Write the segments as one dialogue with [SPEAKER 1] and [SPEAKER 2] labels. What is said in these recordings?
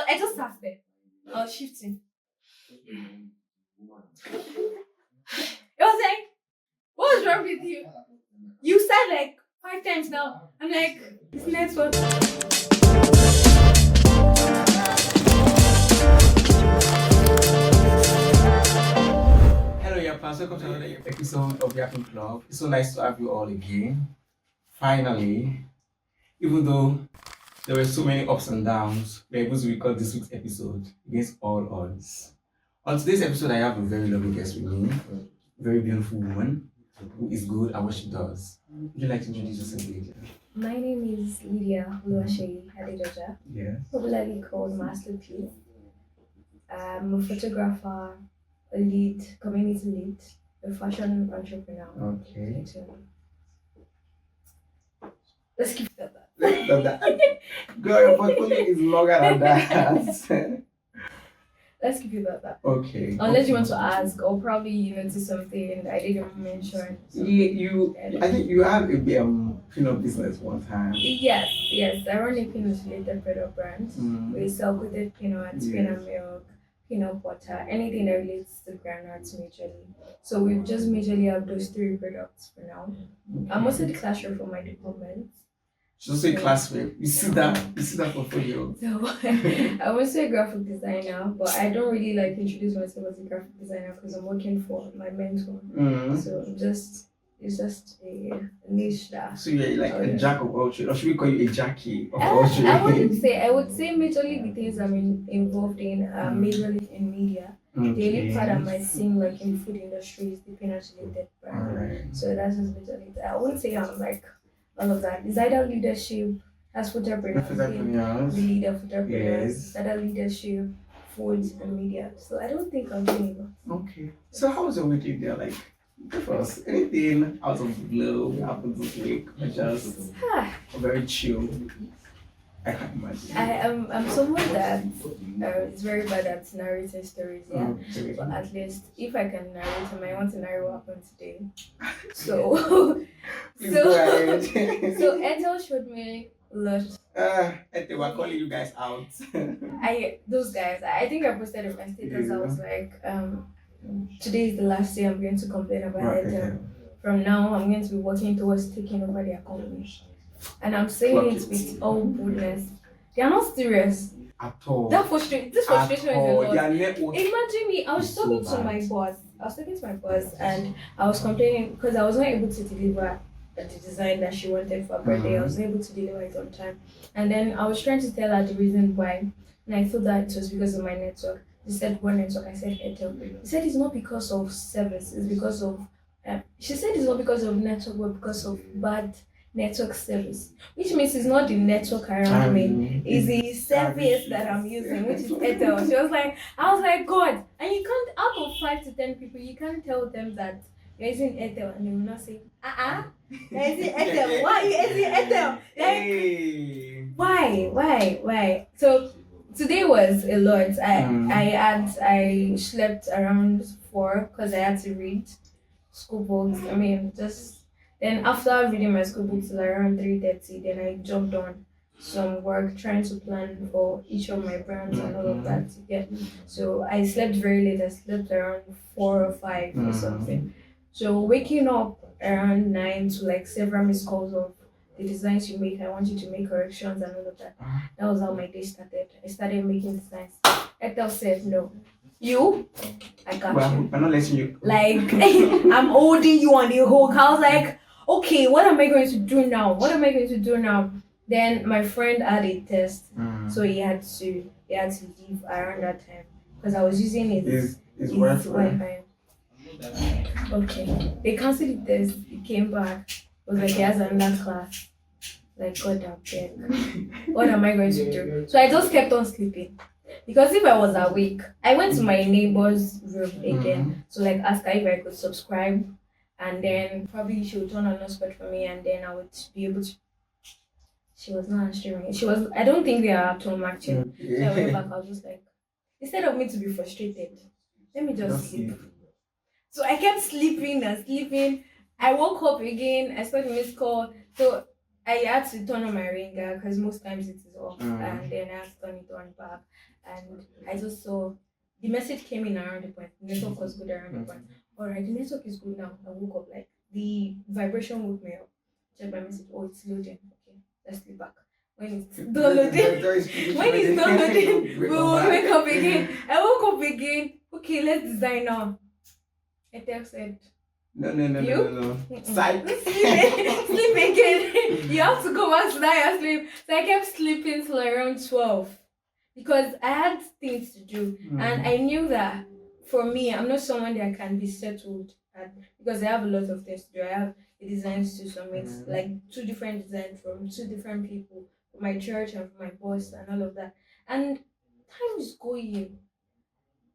[SPEAKER 1] I just sat there. I was shifting. It was like, what's wrong with you? You said like 5 times now. I'm like, it's next one.
[SPEAKER 2] Hello, Yappers. Welcome to another episode of Yapping Club. It's so nice to have you all again. Finally, even though there were so many ups and downs, we're able to record this week's episode against all odds. On today's episode, I have a very lovely guest with me, a very beautiful woman who is good at what she does. Would you like to introduce yourself, Lydia?
[SPEAKER 1] My name is Lydia Adedoja,
[SPEAKER 2] Yes.
[SPEAKER 1] popularly called Master P. I'm a photographer, a lead, community lead, a fashion entrepreneur.
[SPEAKER 2] Okay.
[SPEAKER 1] Let's keep it at that.
[SPEAKER 2] Let's do that. Girl, your portfolio is longer than that.
[SPEAKER 1] Let's keep it at that.
[SPEAKER 2] Okay.
[SPEAKER 1] Unless you want to ask, or probably you notice something I didn't mention.
[SPEAKER 2] I think you had a peanut business one time.
[SPEAKER 1] Yes. I run a peanut-related product brand. We sell coated peanuts, peanut milk, peanut butter, anything that relates to granules majorly. So we've just majorly have those 3 products for now. I'm also the classroom for my department.
[SPEAKER 2] Just say classmate. You see that portfolio.
[SPEAKER 1] So I'm also a graphic designer, but I don't really like introduce myself as a graphic designer because I'm working for my mentor. So it's just a niche that.
[SPEAKER 2] So you're like a jack of all trades, or should we call you a Jackie of all trades?
[SPEAKER 1] I would say majorly the things I'm involved in are majorly in media. The only part I might seem like in food industry is the peanut related brand.
[SPEAKER 2] Alright.
[SPEAKER 1] So that's just majorly that. I wouldn't say I'm like all of that. It's either leadership as entrepreneurs, the leader of entrepreneurs,
[SPEAKER 2] Yes.
[SPEAKER 1] either leadership, food and media. So I don't think I'm doing that.
[SPEAKER 2] Okay. So how was your weekend there? Like, for us, anything out of the blue happened this week, or just very chill? I can't imagine.
[SPEAKER 1] I'm someone that is very bad at narrating stories,
[SPEAKER 2] Okay.
[SPEAKER 1] But at least if I can narrate them, I want to narrate what happened today. So
[SPEAKER 2] Please go ahead.
[SPEAKER 1] so Ethel showed me a lot.
[SPEAKER 2] They were calling you guys out.
[SPEAKER 1] Those guys, I think I posted in my status. I was like, today is the last day I'm going to complain about it. From now, I'm going to be working towards taking over their company. And I'm saying it with all boldness. They are not serious.
[SPEAKER 2] At all.
[SPEAKER 1] This frustration is a lot. Imagine me, I was
[SPEAKER 2] so
[SPEAKER 1] talking to my boss. And I was complaining because I was not able to deliver the design that she wanted for her birthday. I was not able to deliver it on time. And then I was trying to tell her the reason why. And I thought that it was because of my network. She said, what network? I said, Airtel. She said, it's not because of service. It's because of... she said it's not because of network, but because of bad network service. Which means it's not the network around me. It's the service that I'm using, which is Airtel. She was like, I was like, God. And you can't, out of 5 to 10 people, you can't tell them that you're using Airtel and they will not say, you're using Airtel. Why are you using Airtel? Like, why? So today was a lot. I slept around 4 because I had to read school books. Then after reading my school books till around 3:30, then I jumped on some work trying to plan for each of my brands and all of that. So I slept very late. I slept around 4 or 5 or something. So waking up around 9 to like several missed calls of the designs you make. I want you to make corrections and all of that. That was how my day started. I started making designs. Ethel said, no. You? I got you.
[SPEAKER 2] I'm not letting you.
[SPEAKER 1] Like, I'm holding you on the hook. I was like, okay, what am I going to do now? Then my friend had a test, so he had to leave around that time because I was using his Wi-Fi. Okay, they cancelled the test. He came back. I was like, he has another class. Like, God, I'm dead. What am I going to do? So I just kept on sleeping. Because if I was awake, I went to my neighbor's room again to like ask her if I could subscribe, and then probably she would turn on hotspot for me, and then I would be able to. She was not answering me. I don't think they are at home actually. So I went back. I was just like, instead of me to be frustrated, let me just sleep. So I kept sleeping. I woke up again. I saw the missed call. So I had to turn on my ringer because most times it is off,
[SPEAKER 2] Mm.
[SPEAKER 1] and then I had to turn it on back. And I just saw the message came in around the point. The network was good around the point. All right, the network is good now. I woke up like the vibration woke me up. Check my message. Oh, it's loading. Okay, let's sleep back. When it's downloading, when it's downloading, we will wake up again. I woke up again. Okay, let's design now. I texted.
[SPEAKER 2] No, no, no,
[SPEAKER 1] You?
[SPEAKER 2] no, no, no. Psych.
[SPEAKER 1] Sleep again. You have to go back to that your sleep. So I kept sleeping till around 12 because I had things to do, and I knew that for me, I'm not someone that can be settled at, because I have a lot of things to do. I have the designs to submit, like two different designs from two different people, from my church and from my boss, and all of that. And time is going.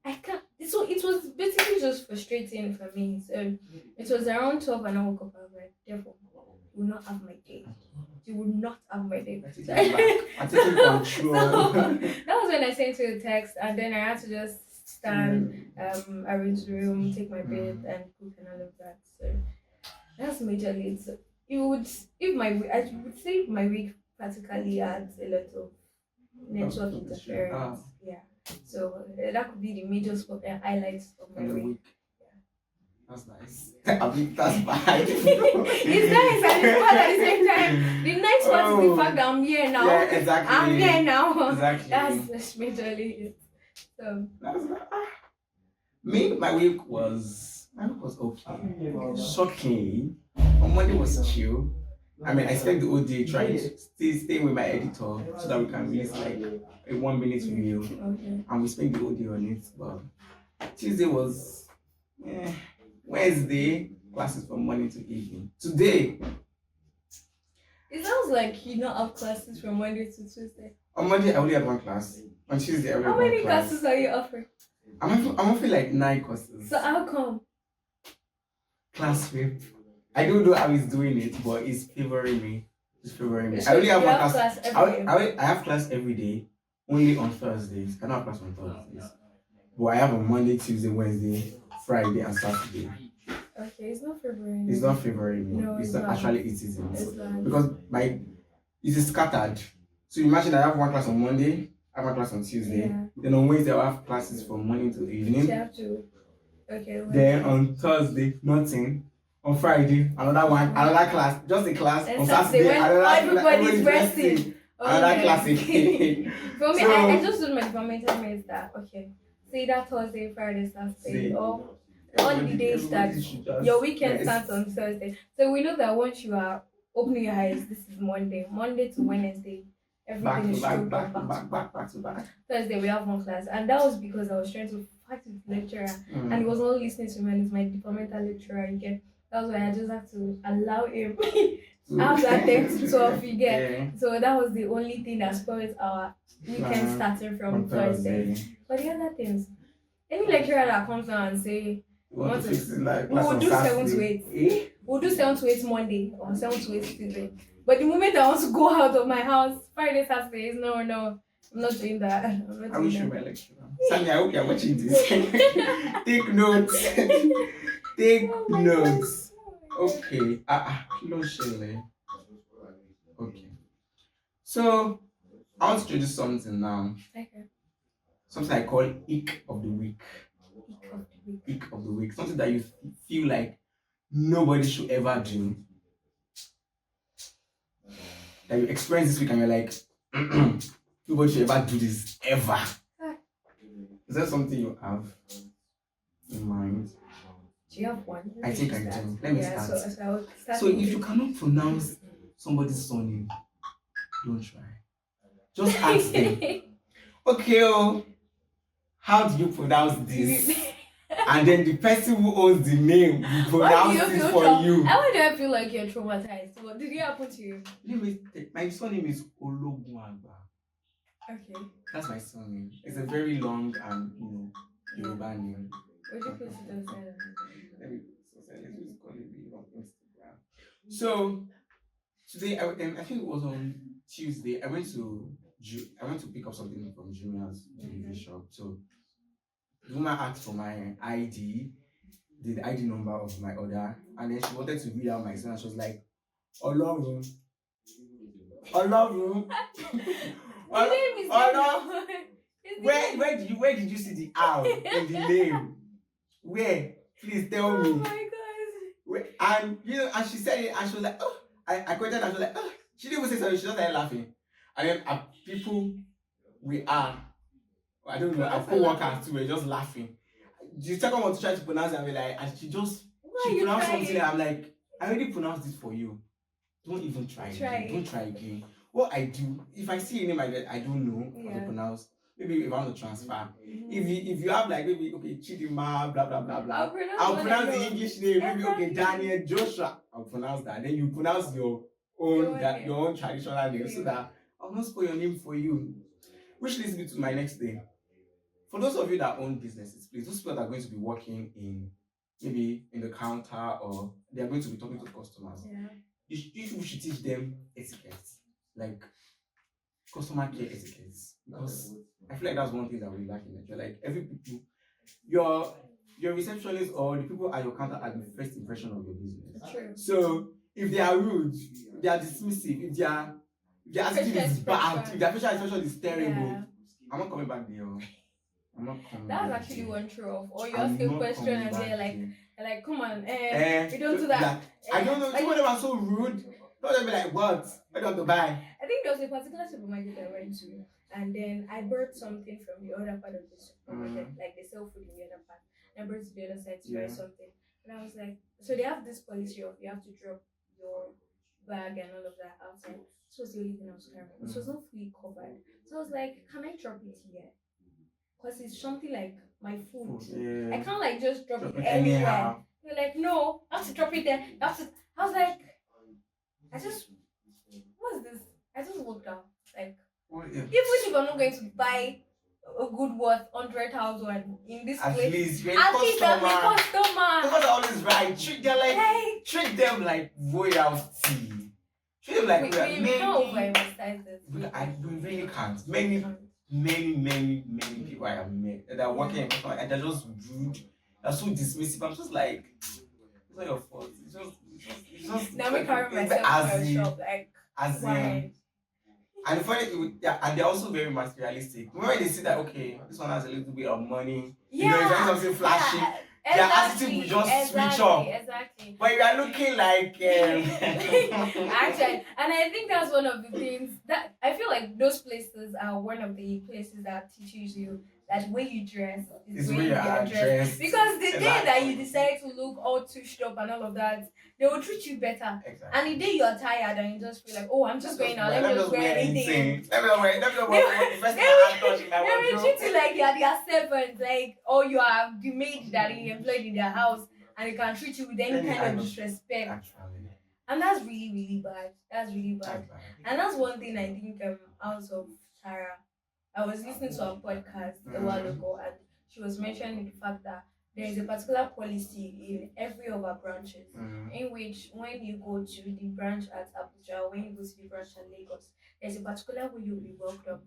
[SPEAKER 1] I can't. So it was basically just frustrating for me. So it was around 12 and I woke up. I was like, therefore, you will not have my day. You will not have my day.
[SPEAKER 2] I'm taking back. I'm taking control.
[SPEAKER 1] So that was when I sent you a text, and then I had to just stand, arrange the room, take my bed, and cook and all of that. So that's majorly it. So it would, if my, I would say my week practically had a lot of network interference. Yeah. So that could be the major highlights of my week.
[SPEAKER 2] That's nice. I mean, that's bad.
[SPEAKER 1] It's nice and it's bad at the same time. The nice part is the fact that I'm here now.
[SPEAKER 2] Yeah, exactly.
[SPEAKER 1] I'm here now.
[SPEAKER 2] Exactly.
[SPEAKER 1] That's majorly it. So
[SPEAKER 2] that's me. My week was okay. Shocking. On Monday was chill. I mean, I spent the whole day trying to stay with my editor so that we can release like a 1 minute review, and we spent the whole day on it. But Tuesday was, Wednesday classes from morning to evening. Today,
[SPEAKER 1] it sounds like you don't have classes from Monday to Tuesday.
[SPEAKER 2] on Monday I only had one class. On Tuesday I only had
[SPEAKER 1] How
[SPEAKER 2] one
[SPEAKER 1] many
[SPEAKER 2] class.
[SPEAKER 1] classes are you offering?
[SPEAKER 2] I'm offering like 9 courses.
[SPEAKER 1] So how come?
[SPEAKER 2] Class whip. I don't know how he's doing it, but it's favoring me. It's favoring me.
[SPEAKER 1] So
[SPEAKER 2] I only have
[SPEAKER 1] you
[SPEAKER 2] one
[SPEAKER 1] have
[SPEAKER 2] class.
[SPEAKER 1] every day?
[SPEAKER 2] I have class every day, only on Thursdays. I don't have class on Thursdays. But I have on Monday, Tuesday, Wednesday, Friday, and Saturday.
[SPEAKER 1] Okay, it's not favoring me.
[SPEAKER 2] It's not favoring me.
[SPEAKER 1] No,
[SPEAKER 2] it's
[SPEAKER 1] not.
[SPEAKER 2] Actually, it isn't.
[SPEAKER 1] It's not.
[SPEAKER 2] Because it is scattered. So imagine I have one class on Monday, I have one class on Tuesday.
[SPEAKER 1] Yeah.
[SPEAKER 2] Then on Wednesday I have classes from morning to evening.
[SPEAKER 1] You have to. Okay.
[SPEAKER 2] Then on Thursday, nothing. On Friday, another one, another class, just a class.
[SPEAKER 1] And
[SPEAKER 2] on Saturday, another
[SPEAKER 1] everybody's resting.
[SPEAKER 2] Another class again.
[SPEAKER 1] For me,
[SPEAKER 2] So,
[SPEAKER 1] I just do my departmental mates that okay. Say that Thursday, Friday, Saturday, or all the days that your weekend starts on Thursday. So we know that once you are opening your eyes, this is Monday. Monday to Wednesday, everything is back
[SPEAKER 2] to back.
[SPEAKER 1] Thursday we have one class, and that was because I was trying to fight with the lecturer, and he was not listening to me. And it's my departmental lecturer again. That's why I just have to allow him after 10 to 12 you get. Yeah. So that was the only thing that spoils our weekend starting from Thursday. But the other things, any lecturer that comes down and say we will do 7 to 8. We'll do 7 to 8 Monday or 7 to 8 Tuesday. But the moment I want to go out of my house, Friday, Saturday, no, I'm not doing that.
[SPEAKER 2] I wish you were my lecturer. Sammy, I hope you're watching this. Take notes. Take notes. Okay. Okay. So I want to introduce something now.
[SPEAKER 1] Okay.
[SPEAKER 2] Something I call ick of the week. Ick of the week. Something that you feel like nobody should ever do. That you experience this week and you're like, nobody should ever do this ever. Is that something you have in mind?
[SPEAKER 1] Do you have one?
[SPEAKER 2] I think I do. Let me start. So if you cannot pronounce somebody's surname, don't try. Just ask them. Okay, how do you pronounce this? And then the person who owns the name will pronounce it for you.
[SPEAKER 1] How do I feel like you're traumatized? What did it happen to you?
[SPEAKER 2] My surname is Ologunagba.
[SPEAKER 1] Okay.
[SPEAKER 2] That's my surname. It's a very long and Yoruba name.
[SPEAKER 1] Would you please don't say that?
[SPEAKER 2] Let me just call it on Instagram. So today, I think it was on Tuesday. I went to pick up something from Junior's delivery shop. So the woman asked for my ID, the ID number of my order, and then she wanted to read out my son. She was like, "Olorun, Olaru.
[SPEAKER 1] The name is
[SPEAKER 2] Ola.
[SPEAKER 1] It's the
[SPEAKER 2] Where
[SPEAKER 1] name.
[SPEAKER 2] where did you see the owl in the name? Where? Please tell
[SPEAKER 1] Oh
[SPEAKER 2] me.
[SPEAKER 1] my god.
[SPEAKER 2] Where? And you know, and she said it, and she was like, oh, I quoted, and she was like, oh, she didn't even say something. She just started laughing. And then people we are, I don't know, our co-workers too were just laughing. The second one to try to pronounce it, and we like, and she pronounced something, and I'm like, I already pronounced this for you. Don't even try again. Don't try again. What I do, if I see a name like that I don't know how to pronounce, maybe if I want to transfer, if you have like maybe okay Chidima, blah blah blah blah, I'll pronounce the English name, maybe okay Daniel Joshua, I'll pronounce that. Then you pronounce your own your own traditional name so that I'll not spoil your name for you. Which leads me to my next thing. For those of you that own businesses, please, those people that are going to be working in maybe in the counter or they are going to be talking to customers.
[SPEAKER 1] Yeah.
[SPEAKER 2] You should teach them etiquette, like customer care etiquette, because I feel like that's one thing that we lack in Nigeria. Like every people, your receptionist or the people at your counter are the first impression of your business.
[SPEAKER 1] True.
[SPEAKER 2] So if they are rude, if they are dismissive, if their attitude is bad, if their facial expression is terrible, I'm not coming back there. I'm not coming.
[SPEAKER 1] That's actually one true of. Or you ask a question and they're like, come on, we don't do that.
[SPEAKER 2] I don't know. Some of them are so rude. Don't they be like, what? I don't want to buy.
[SPEAKER 1] I think there was a particular supermarket I went to, and then I bought something from the other part of the supermarket, like they sell food in the other part. I brought it to the other side to buy something, and I was like, so they have this policy of you have to drop your bag and all of that outside. This was the only thing I was carrying. It was not fully covered, so I was like, can I drop it here? Because it's something like my food. Yeah. I can't like just drop it anywhere. They're like, no, I have to drop it there. I was like, what's this? I just walked out. Like, even if I'm not going to buy a good worth 100,000 in this place, at least I'm a customer. Because I always right. Treat them like royalty. Treat them like we can't overemphasize this. We really can't. Many people I have met that are working and they're just rude, they're so dismissive. I'm just like, it's not your fault. It's just now we carry myself to a shop like as in. And the funny thing, and they're also very materialistic. When they see that okay, this one has a little bit of money, you know, it's something flashy. Their attitude will just switch up. Exactly. But you are looking like actually, and I think that's one of the things that I feel like those places are one of the places that teaches you that the way you dress is the way you are dressed. Because the day that you decide to look all touched up and all of that, they will treat you better. Exactly. And the day you're tired and you just feel like, oh, I'm just going out, let me just wear anything. Let me wear the first thing I touch in my wardrobe. They will treat you like you're their servant, like, or you are the maid that they employed in their house and they can treat you with any kind of disrespect. Actually. And that's really, really bad. That's really bad. And that's one thing I think out of Tara. I was listening to a podcast a while ago and she was mentioning the fact that there is a particular policy in every of our branches in which when you go to the branch at Abuja, when you go to the branch at Lagos, there's a particular way you'll be welcomed.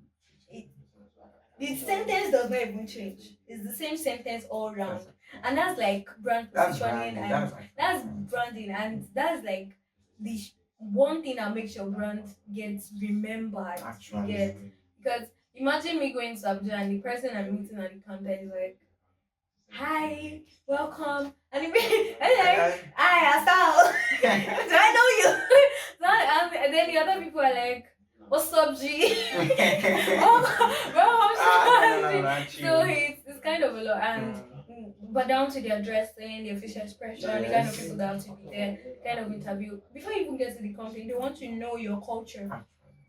[SPEAKER 1] The sentence does not even change. It's the same sentence all round. And that's like brand positioning and that's branding and that's like the one thing that makes your brand get remembered. Because imagine me going to Abuja and the person I'm meeting at the counter is like, hi, welcome. And he like, hi, Asal. Do I know you? And then the other people are like, what's up, G? So it's kind of a lot. And but down to their dressing, the official expression, the kind of people that have to be there, kind of interview. Before you even get to the company, they want to know your culture.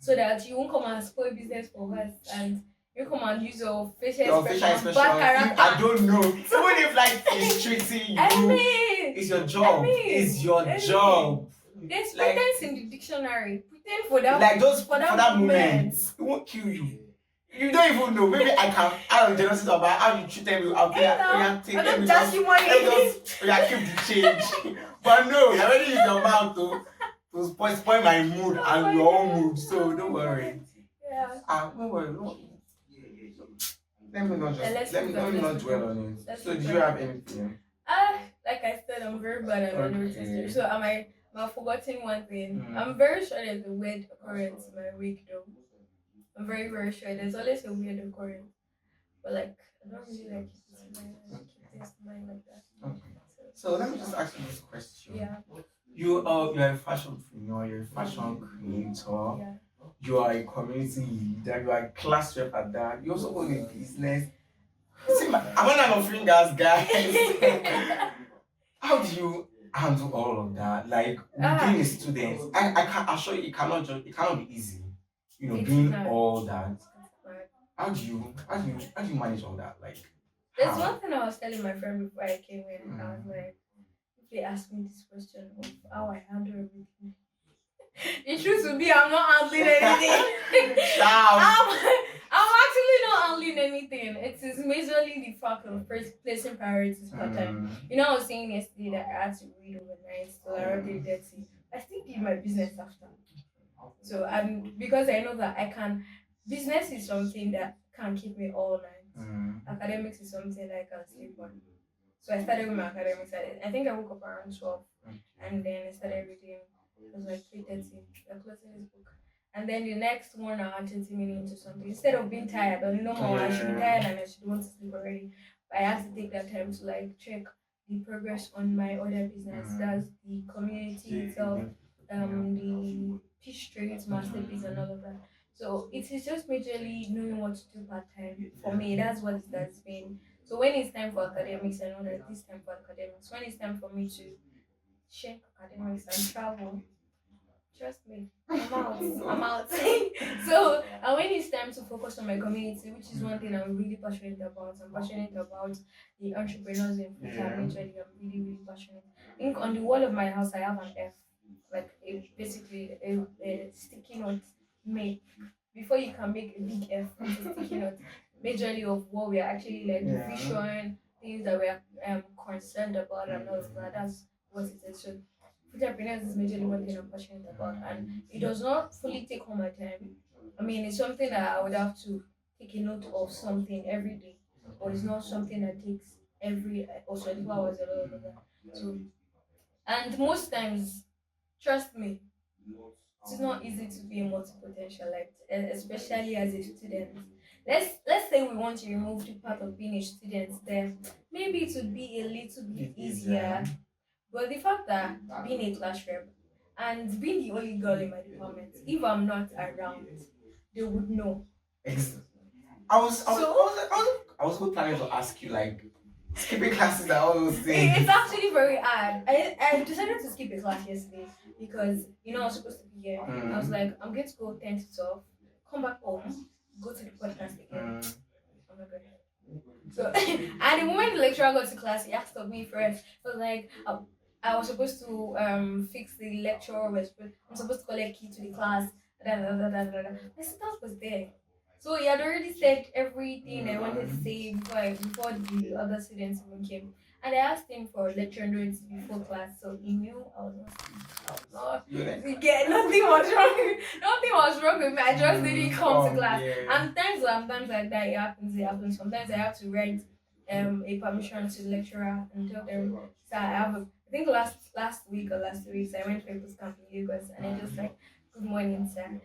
[SPEAKER 1] So that you won't come and spoil business for us and you come and use your facial expression.
[SPEAKER 2] I don't know. Even if like it's treating you, it's your job. It's your job.
[SPEAKER 1] There's pretense in the dictionary. Pretend for that.
[SPEAKER 2] Like just for that moment, it won't kill you. You don't even know. Maybe I can out of jealousy about how you treat them. I'll be like, take them. Let me just keep the change. But no, you already use your mouth to spoil my mood and your own mood. So don't worry. Yeah. Don't worry. Let me not dwell on it. So do you have anything?
[SPEAKER 1] Like I said, I'm very bad at memory tester. So I've forgotten one thing.
[SPEAKER 2] Mm.
[SPEAKER 1] I'm very sure there's a weird occurrence in my week though. I'm very, very sure there's always a weird occurrence. But like I don't really like keep it in mind, like keep things in mind like that.
[SPEAKER 2] Okay.
[SPEAKER 1] So
[SPEAKER 2] So let me just ask you this question.
[SPEAKER 1] yeah.
[SPEAKER 2] You're a fashionpreneur, you're a fashion creator,
[SPEAKER 1] Yeah.
[SPEAKER 2] you are a community leader, you are a class rep at that, you also own a business. See, I'm on of fingers, guys. How do you handle all of that? Like being a student, I can assure you it cannot be easy. You know,
[SPEAKER 1] It's
[SPEAKER 2] doing
[SPEAKER 1] hard.
[SPEAKER 2] all that.
[SPEAKER 1] It's hard.
[SPEAKER 2] How do you manage all that? Like
[SPEAKER 1] There's
[SPEAKER 2] how?
[SPEAKER 1] one thing I was telling my friend before I came in. I was like, if they ask me this question of how I handle everything, the truth would be I'm not handling anything.
[SPEAKER 2] Shout.
[SPEAKER 1] I'm actually not handling anything. It is majorly the fact of first placing priorities part time. You know, I was saying yesterday that I had to read overnight, so I read the dirty. I still did my business after. So and because I know that I can, business is something that can keep me all night. Academics is something that I can sleep on. So I started with my academics. I think I woke up around 12 and then I started reading. It was like 3:30. We're closing this book. And then the next 1 hour, 20 minutes or something. Instead of being tired, or no more, I should be tired and I should want to sleep already. But I had to take that time to like check the progress on my other business. That's the community itself, the Peace Trades, Masterpiece, and all of that. So it is just majorly knowing what to do part time. For me, that's what it has been. So when it's time for academics, I know that this time for academics. When it's time for me to check academics and travel, trust me, I'm out. I'm out. So and when it's time to focus on my community, which is one thing I'm really passionate about. I'm passionate about the entrepreneurs in future. Majorly, I'm really, really passionate. I think on the wall of my house I have an F, like basically a sticky note made before you can make a big F on a sticky note, majorly of what we are actually like the vision, things that we are concerned about and all of that. That's what it is. So food happiness is majorly one thing I'm passionate about and it does not fully take all my time. I mean it's something that I would have to take a note of something every day. But it's not something that takes every or 24 hours or all of that. So and most times, trust me, it's not easy to be a multi-potentialite, especially as a student. Let's say we want to remove the part of being a student, then maybe it would be a little bit easier. But the fact that being a class rep and being the only girl in my department, if I'm not around, they would know.
[SPEAKER 2] Ex- I was even planning to ask you like skipping classes and all those things.
[SPEAKER 1] It's actually very hard. I decided to skip a class yesterday because I was supposed to be here. I was like, I'm going to go 10 to 12, come back home, go to the podcast again. Oh my god. So and the moment the lecturer got to class, he asked of me first. I was like, I was supposed to fix the lecture. I'm supposed to collect key to the class. Da, da, da, da, da, da. My stuff was there. So he had already said everything I wanted to say before the other students even came. And I asked him for lecture notes before class, so he knew I was not. Yeah, nothing was wrong. Nothing was wrong with me. I just didn't come to class. And times like that it happens. It happens. Sometimes I have to write a permission to the lecturer and tell them. So I think last week or last 2 weeks I went for a boot camp in Lagos and I just like, good morning, sir.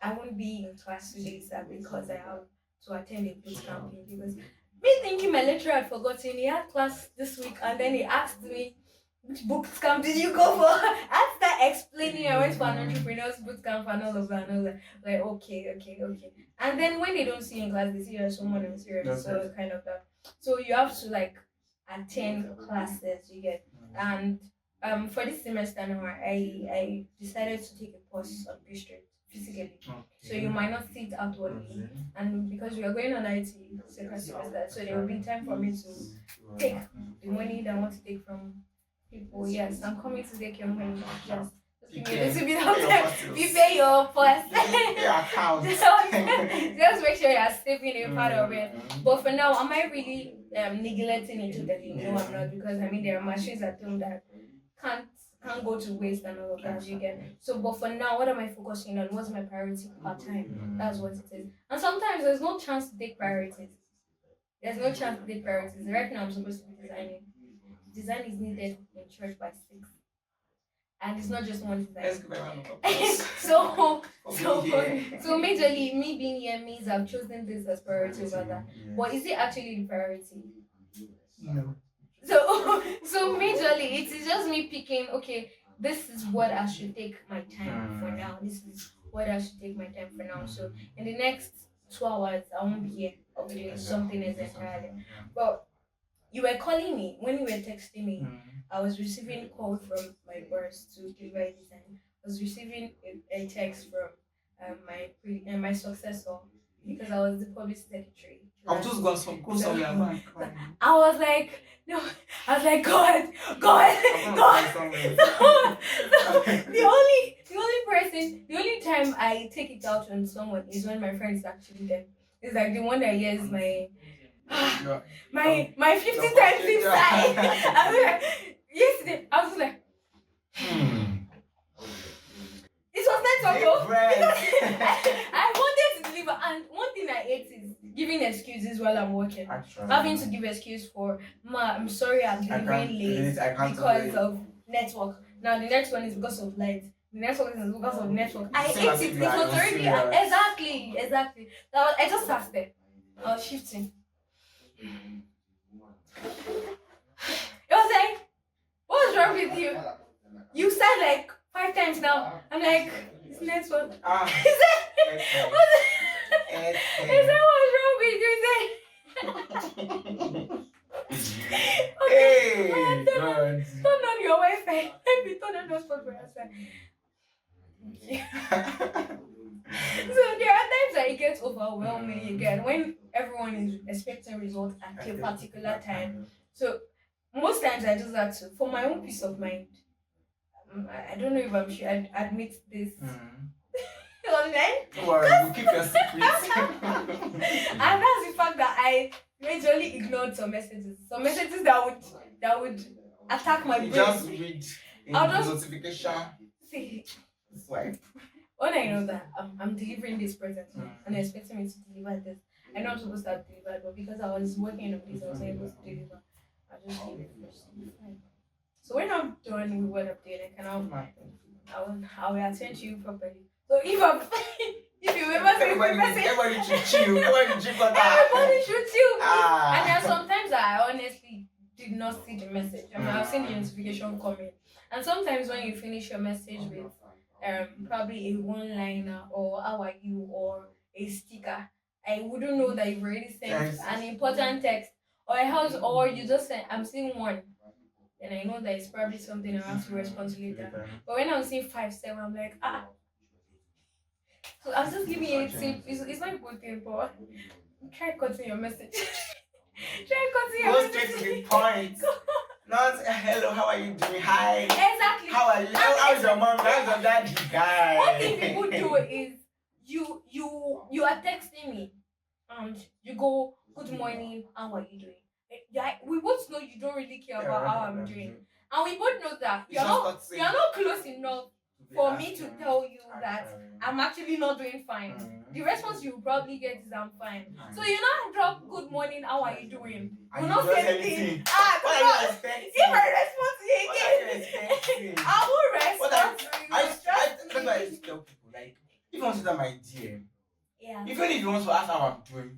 [SPEAKER 1] I won't be in class today, sir, because I have to attend a boot camp in Lagos. Me thinking my lecturer had forgotten. He had class this week and then he asked me, which boot camp did you go for? After explaining, I went for an entrepreneurs boot camp and all of that. And I was like, okay. And then when they don't see you in class, they see you as someone else serious. So it's kind of that. So you have to like attend classes, you get. And for this semester now, I decided to take a course on Bistro physically. So you might not sit outwardly. And because we are going on IT second semester, so there will be time for me to take the money that I want to take from people. Yes, I'm coming to take your money. Just give me a little bit of time. You pay your first.
[SPEAKER 2] Yeah, account.
[SPEAKER 1] Just make sure you're saving a part of it. But for now, am I really neglecting it totally? No, I'm not, because I mean there are machines at home that can't can't go to waste and all of that. You get. So, but for now, what am I focusing on? What's my priority part time? That's what it is. And sometimes there's no chance to take priorities. There's no chance to take priorities. Right now, I'm supposed to be designing. Design is needed in church by 6. and it's not just one
[SPEAKER 2] Let's
[SPEAKER 1] design.
[SPEAKER 2] give a round of applause.
[SPEAKER 1] so
[SPEAKER 2] For being here.
[SPEAKER 1] so majorly me being here means I've chosen this as priority over that.
[SPEAKER 2] Yes.
[SPEAKER 1] But is it actually the priority?
[SPEAKER 2] No.
[SPEAKER 1] So majorly it is just me picking, okay, this is what I should take my time for now. This is what I should take my time for now. So in the next 2 hours I won't be here. I'll be doing something else entirely. But you were calling me when you were texting me. I was receiving a call from my boss to deliver design. I was receiving a text from my successor because I was the public secretary.
[SPEAKER 2] I've just got some go somewhere and go and cry.
[SPEAKER 1] I was like, no, I was like, God. The only time I take it out on someone is when my friend is actually there. It's like the one that hears my my 50 times inside. I was like, yesterday, I was like, it was not so because I wanted to deliver, and one thing I hate is giving excuses while I'm working. Having to give excuse for, I'm sorry, I'm delivering late because of network. Now the next one is because of light. The next one is because of network. I hate it. It was already exactly. I just sat there. I was shifting. It was like, what's wrong with you? You said like 5 times now. I'm like, it's network. He said, what's wrong with you? Okay, turn on your Wi-Fi. Let me turn on your spot for yourself. So there are times that it gets overwhelming again when everyone is expecting results at a particular time. So most times I just have to, for my own peace of mind. I don't know if I'm sure I'd admit this online.
[SPEAKER 2] Don't worry, we'll keep your secrets.
[SPEAKER 1] And that's the fact that I majorly ignored some messages. Some messages that would attack my brain.
[SPEAKER 2] Just read in
[SPEAKER 1] I'll
[SPEAKER 2] the
[SPEAKER 1] just
[SPEAKER 2] notification.
[SPEAKER 1] see.
[SPEAKER 2] Swipe.
[SPEAKER 1] When I know that I'm delivering this presently and they're expecting me to deliver this, I know I'm supposed to have delivered, but because I was working on this, I was able to deliver. I just leave it first. So when I'm done with what I'm doing, I will attend to you properly. So if you ever say
[SPEAKER 2] everybody should chill. Everybody
[SPEAKER 1] should chill. And there are sometimes that I honestly did not see the message. I mean, I've seen the notification coming. And sometimes when you finish your message with probably a one-liner or how are you or a sticker, I wouldn't know that you've already sent an important text or you just sent, I'm seeing one. And I know that it's probably something I have to respond to later. But when I'm seeing 5, 7, I'm like, So I'm just giving you a tip. It's not a good thing, but try cutting your message.
[SPEAKER 2] Go straight to the point. Not hello, how are you doing? Hi.
[SPEAKER 1] Exactly.
[SPEAKER 2] How are you? How is your mom? How's your daddy? Guy.
[SPEAKER 1] One thing people do is you are texting me and you go, good morning, how are you doing? We both know you don't really care about how I'm doing. And we both know that you're not close enough for me to tell you that I'm actually not doing fine. The response you probably get is I'm fine. So you not drop good morning, how are you doing? You not say anything. If I respond to you again, I will respond to you.
[SPEAKER 2] That's why I used to tell people, like, if you want to do my DM, even if you want to ask how I'm doing,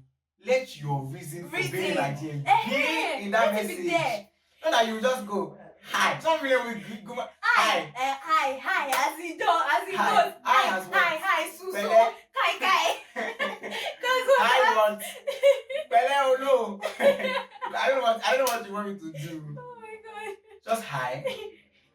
[SPEAKER 2] let your reason for being in my DM be in that message. Not that you just go, hi. Some really will go, hi,
[SPEAKER 1] as he goes, hi, Suso, kai.
[SPEAKER 2] Hi, what? Bele, no. I don't know what you want me to do.
[SPEAKER 1] Oh my god.
[SPEAKER 2] Just hi.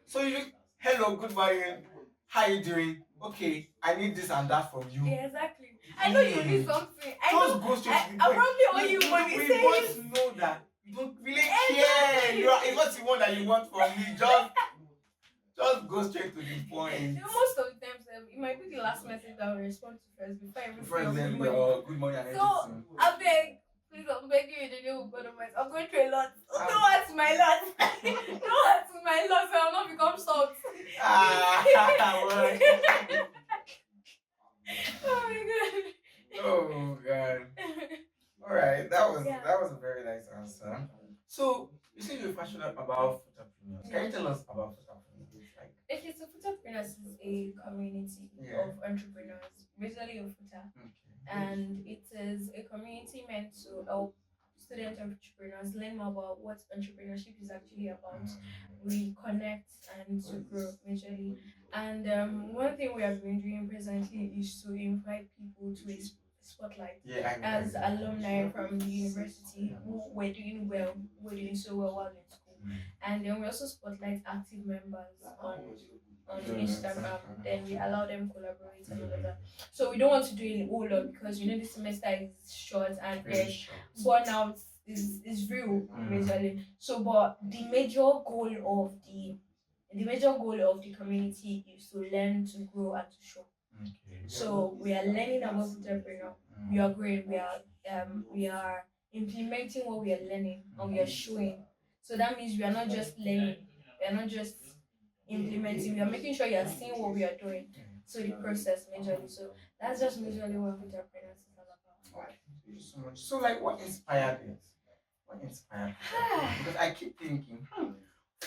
[SPEAKER 2] So you just, hello, good morning. How you doing? Okay, I need this and that from you.
[SPEAKER 1] Yeah, exactly. I know you need something.
[SPEAKER 2] Just go straight to the point.
[SPEAKER 1] I probably owe you money.
[SPEAKER 2] We both know that you don't really care. It's what you want that you want from me. Just go straight to the point.
[SPEAKER 1] Most of the times, it might be the last message that I will respond to first before I even say
[SPEAKER 2] good morning and
[SPEAKER 1] so,
[SPEAKER 2] everything.
[SPEAKER 1] I beg, please, I'm begging you in the name of God Almighty. I'm going through a lot. Don't ask my lot. Don't ask my lot so I'll not become salt. Oh my god.
[SPEAKER 2] Oh god. Alright, that was a very nice answer. So you said you're passionate about entrepreneurs. Can you tell us about entrepreneurs? Like,
[SPEAKER 1] Okay, so Futapreneurs is a community
[SPEAKER 2] yeah.
[SPEAKER 1] of entrepreneurs, basically of Futa,
[SPEAKER 2] Okay.
[SPEAKER 1] and it is a community meant to help student entrepreneurs learn more about what entrepreneurship is actually about. We connect and to grow majorly. And one thing we have been doing presently is to invite people to a spotlight
[SPEAKER 2] Yeah,
[SPEAKER 1] as alumni from the university who were doing well, who were doing so well while in school. And then we also spotlight active members on Instagram. Then we allow them collaborate and all of that. So we don't want to do it a whole lot because this semester is short and there's burnout is real majorly. So but the major goal of the community is to learn, to grow and to show.
[SPEAKER 2] Okay.
[SPEAKER 1] So we are learning about entrepreneur. We are growing. We are implementing what we are learning and we are showing. So that means we are not just learning. We are not just implementing. We are making sure you are seeing what we are doing. So the process majorly. So that's just majorly what entrepreneurs is all about.
[SPEAKER 2] Okay. Thank you so much. So, like, what inspired it? What inspired it? Because I keep thinking,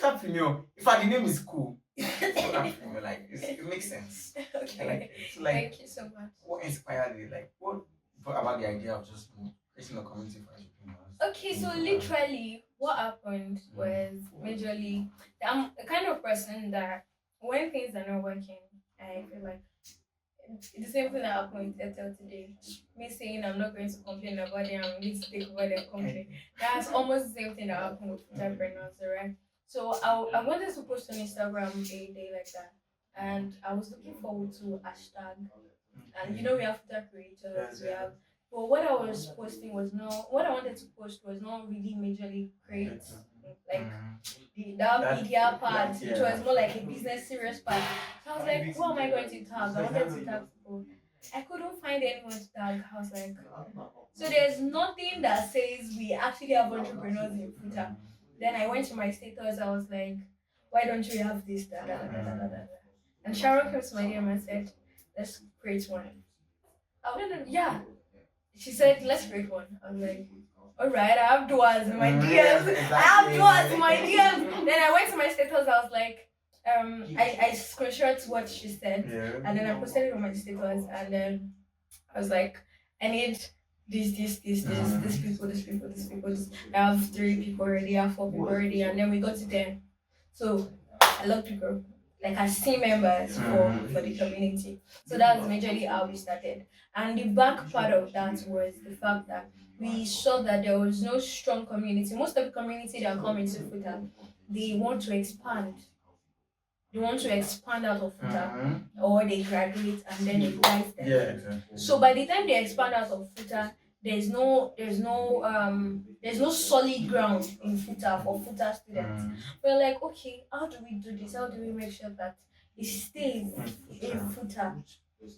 [SPEAKER 2] that female, in fact, the name is cool. So that female, like, it makes sense.
[SPEAKER 1] Okay.
[SPEAKER 2] I like it. So, like,
[SPEAKER 1] Thank you so much.
[SPEAKER 2] what inspired it? Like, what about the idea of just creating a community for entrepreneurs?
[SPEAKER 1] Okay, so literally, what happened was majorly, I'm the kind of person that when things are not working, I feel like the same thing that happened with Ethel today. Me saying I'm not going to complain about it, I'm going to take over the complaint. That's almost the same thing that happened with entrepreneurs, right? So I wanted to post on Instagram a day like that, and I was looking forward to hashtag. And we have Twitter creators, we have. But what I was posting was not what I wanted to post was not really majorly great, like that media part. It was more like a business serious part. So I was like, who am I going to tag? I wanted to tag people. I couldn't find anyone to tag. I was like, so there's nothing that says we actually have entrepreneurs in Twitter. Then I went to my status. I was like, why don't you have this? Da, da, da, da, da, da, da. And Sharon came to my DM and said, let's create one. Oh, no, no, yeah. She said, let's create one. I was like, all right, I have doors in my DMs. I have doors in my DMs. Then I went to my status. I was like, I screenshot what she said, and then I posted it on my status, and then I was like, I need this people, this people, this people. I have 3 people already, I have 4 people already, and then we got to 10. So I love to grow. Like I see members for the community. So that's majorly how we started. And the back part of that was the fact that we saw that there was no strong community. Most of the community that come into Futa, they want to expand. They want to expand out of Futa, or they graduate and then it dies them.
[SPEAKER 2] Yeah, exactly.
[SPEAKER 1] So by the time they expand out of Futa, there's no solid ground in Futa for Futa students. We're like, okay, how do we do this? How do we make sure that it stays in Futa?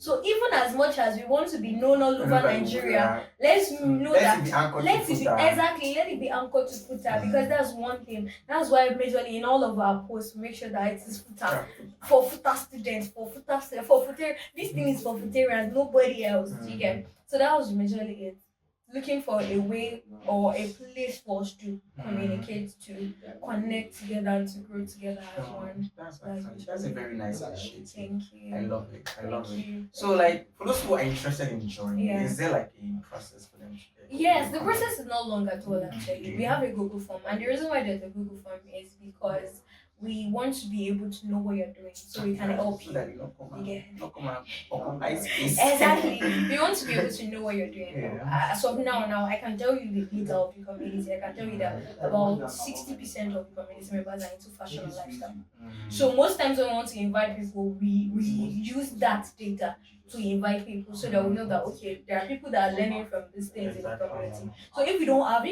[SPEAKER 1] So even as much as we want to be known all over Nigeria, let's know that let it be anchored to Futa, because that's one thing. That's why majorly in all of our posts we make sure that it is Futa for Futa students, for Futa. This thing is for Futarians, nobody else. You get? So that was majorly it. Looking for a way or a place for us to communicate, to connect together, to grow together as one.
[SPEAKER 2] That's a very nice initiative.
[SPEAKER 1] Thank you.
[SPEAKER 2] I love it. So, like, for those who are interested in joining, is there like a process for them to get?
[SPEAKER 1] Yes, the process is not long at all actually. We have a Google form, and the reason why there's a Google form is because we want to be able to know what you're doing, so we can help you. Exactly. We want to be able to know what you're doing. So now I can tell you the leader of the community. I can tell you that about 60% of the community members are into fashion and lifestyle. So most times when we want to invite people, we use that data to invite people so that we know that okay, there are people that are learning from these things in the community. So if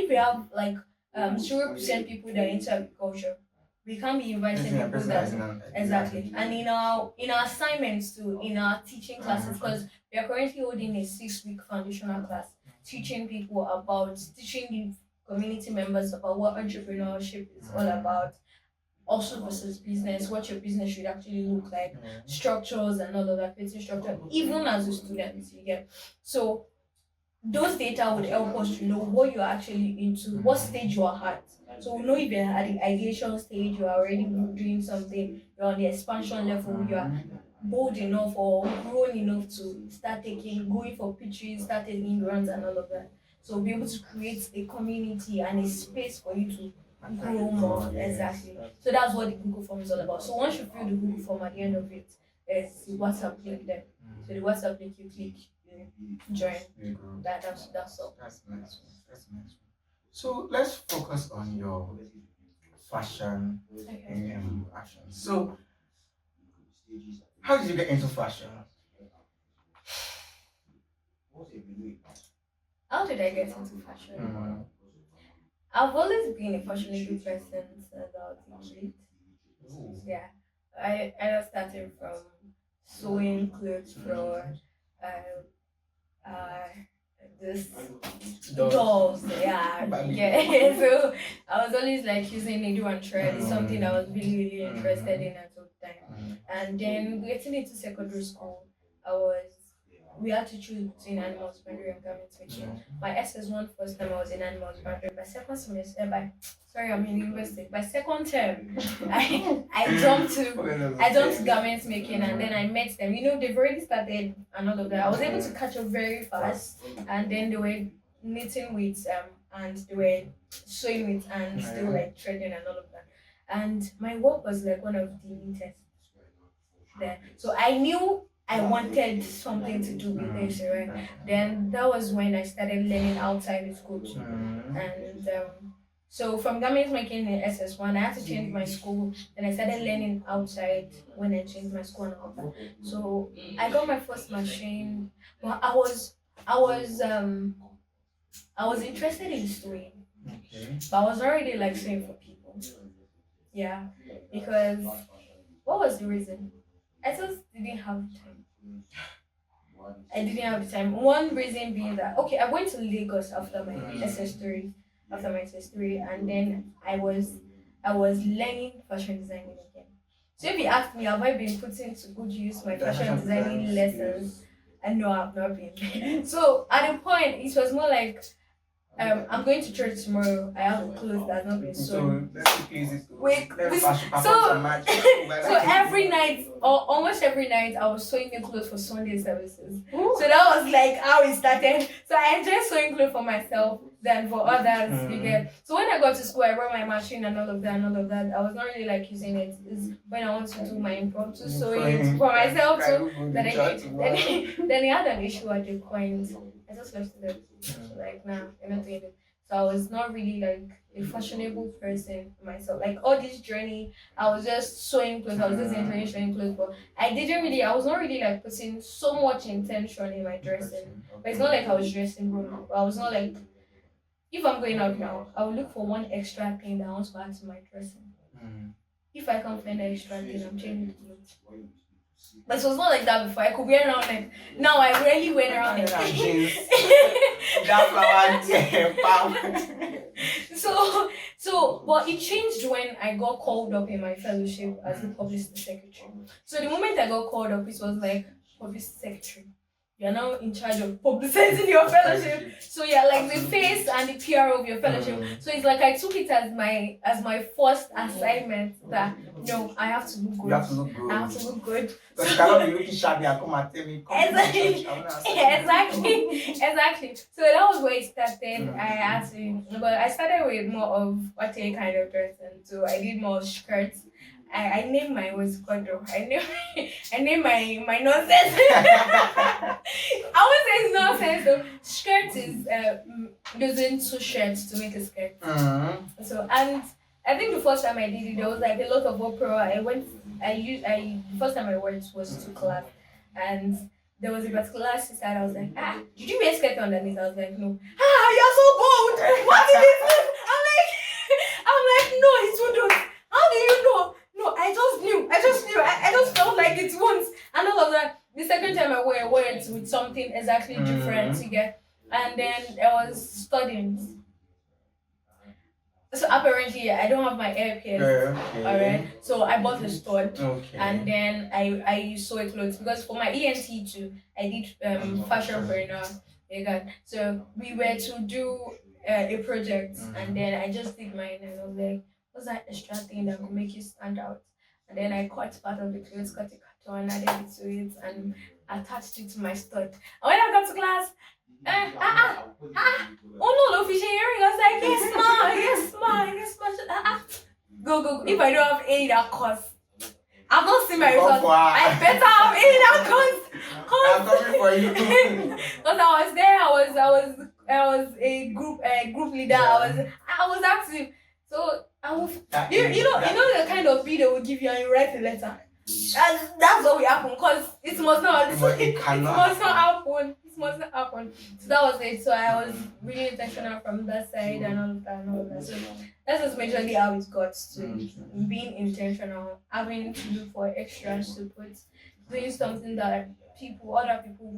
[SPEAKER 1] we have like 0% people that are into agriculture, we can't be inviting people that exactly. And in our assignments too, in our teaching classes, because we are currently holding a 6-week foundational class, teaching the community members about what entrepreneurship is all about, also versus business, what your business should actually look like, structures and all of that, creating structure, even as a student, you get. So those data would help us to know what you're actually into, what stage you are at. So we know if you're at the ideation stage, you're already doing something, you're on the expansion level, you are bold enough or grown enough to start going for pitches, start taking grants and all of that. So be able to create a community and a space for you to grow more. Exactly. So that's what the Google form is all about. So once you fill the Google form at the end of it, there's the WhatsApp link there. So the WhatsApp link you click, you join. That's all.
[SPEAKER 2] That's nice one. That's nice one. So let's focus on your fashion
[SPEAKER 1] Okay.
[SPEAKER 2] action. So how did you get into fashion?
[SPEAKER 1] How did I get into fashion?
[SPEAKER 2] Mm.
[SPEAKER 1] I've always been a fashionable person since I was a kid.
[SPEAKER 2] Ooh.
[SPEAKER 1] Yeah. I started from sewing clothes for uh, this dolls. Yeah.
[SPEAKER 2] Barbie
[SPEAKER 1] Yeah. So I was always like using needle and thread. It's something I was really interested in at the time. And then getting into secondary school, we had to choose between animal husbandry and garment making. My SS1 first time I was in animal husbandry. By second semester, I'm in university. By second term, I jumped to garment making, and then I met them. You know, they've already started and all of that. I was able to catch up very fast, and then they were knitting with and they were sewing with and still like threading and all of that. And my work was like one of the neatest there. So I knew I wanted something to do with this, right? Then that was when I started learning outside the school too. And so from garment making in SS1, I had to change my school. Then I started learning outside when I changed my school and all that. So I got my first machine. But I was interested in sewing.
[SPEAKER 2] Okay.
[SPEAKER 1] But I was already like sewing for people. Yeah. Because what was the reason? I just didn't have time. I didn't have the time. One reason being that okay, I went to Lagos after my SS3, and then I was learning fashion designing again. So if you ask me, have I been putting to good use my fashion designing lessons? And no, I've not been. So at a point, it was more like I'm going to church tomorrow. I have a clothes that's not been sewn.
[SPEAKER 2] So let's use it.
[SPEAKER 1] Wait,
[SPEAKER 2] So
[SPEAKER 1] so every night, or almost every night, I was sewing new clothes for Sunday services. Ooh. So that was like how it started. So I enjoy sewing clothes for myself than for others. You get. So when I got to school, I brought my machine and all of that. I was not really like using it. It's when I want to do my impromptu sewing for myself too. Then he had an issue at the point. I just left it. Like, nah, you're not doing it. So I was not really like a fashionable person myself. Like all this journey, I was just sewing clothes. I was just enjoying sewing clothes, but I was not really like putting so much intention in my dressing. But it's not like I was dressing wrong. I was not like, if I'm going out now, I will look for one extra thing that I want to add to my dressing. If I can't find an extra thing, I'm changing the clothes. But it was not like that before. I could wear around like now. I really went around like so but it changed when I got called up in my fellowship as the publicity secretary. So the moment I got called up, it was like publicist secretary. You're now in charge of publicizing your fellowship. So you're like the face and the PR of your fellowship. So it's like I took it as my first assignment that no, I have to look good.
[SPEAKER 2] You have to look good.
[SPEAKER 1] I have to look good.
[SPEAKER 2] Because you cannot be looking shabby and come and tell me.
[SPEAKER 1] Exactly. So that was where it started. I had to, but I started with more of what a kind of dressing. So I did more skirts. I named my what's called though. I named my nonsense. I won't say it's nonsense though. Skirt is using two shirts to make a skirt. So and I think the first time I did it, there was like a lot of opera. The first time I went was to class, and there was a particular sister. And I was like, did you wear skirt underneath? I was like, no. You're so bold. What did it do? I'm like, no, it wouldn't. How do you know? No, I just knew. I just felt like it once, and all of that. The second time I wore it with something exactly different again, and then I was studying. So apparently I don't have my hair pierced. Okay. Alright. So I bought a stud. Okay. And then I sew clothes because for my ENT too, I did fashion burner You got. So we were to do a project, and then I just did mine, and I was like, "What's that extra thing that could make you stand out?" And then I cut part of the clothes, cut a carton, added it to it, and attached it to my stud. And when I got to class, oh no, no fishing earring. I was like, yes, ma, yes, ma. Go, go, go. If I don't have any that cost, I've not seen my results. I better have any that cost.
[SPEAKER 2] I'm coming for you.
[SPEAKER 1] Because I was there, I was a group leader. I was active. So I was, you know the kind of bid they will give you and you write a letter. And that's what will happen because it must not. It must not happen. It must not happen. So that was it. So I was really intentional from that side and all of that and all of that. So that's just majorly how it got to being intentional, having to look for extra support, doing something that other people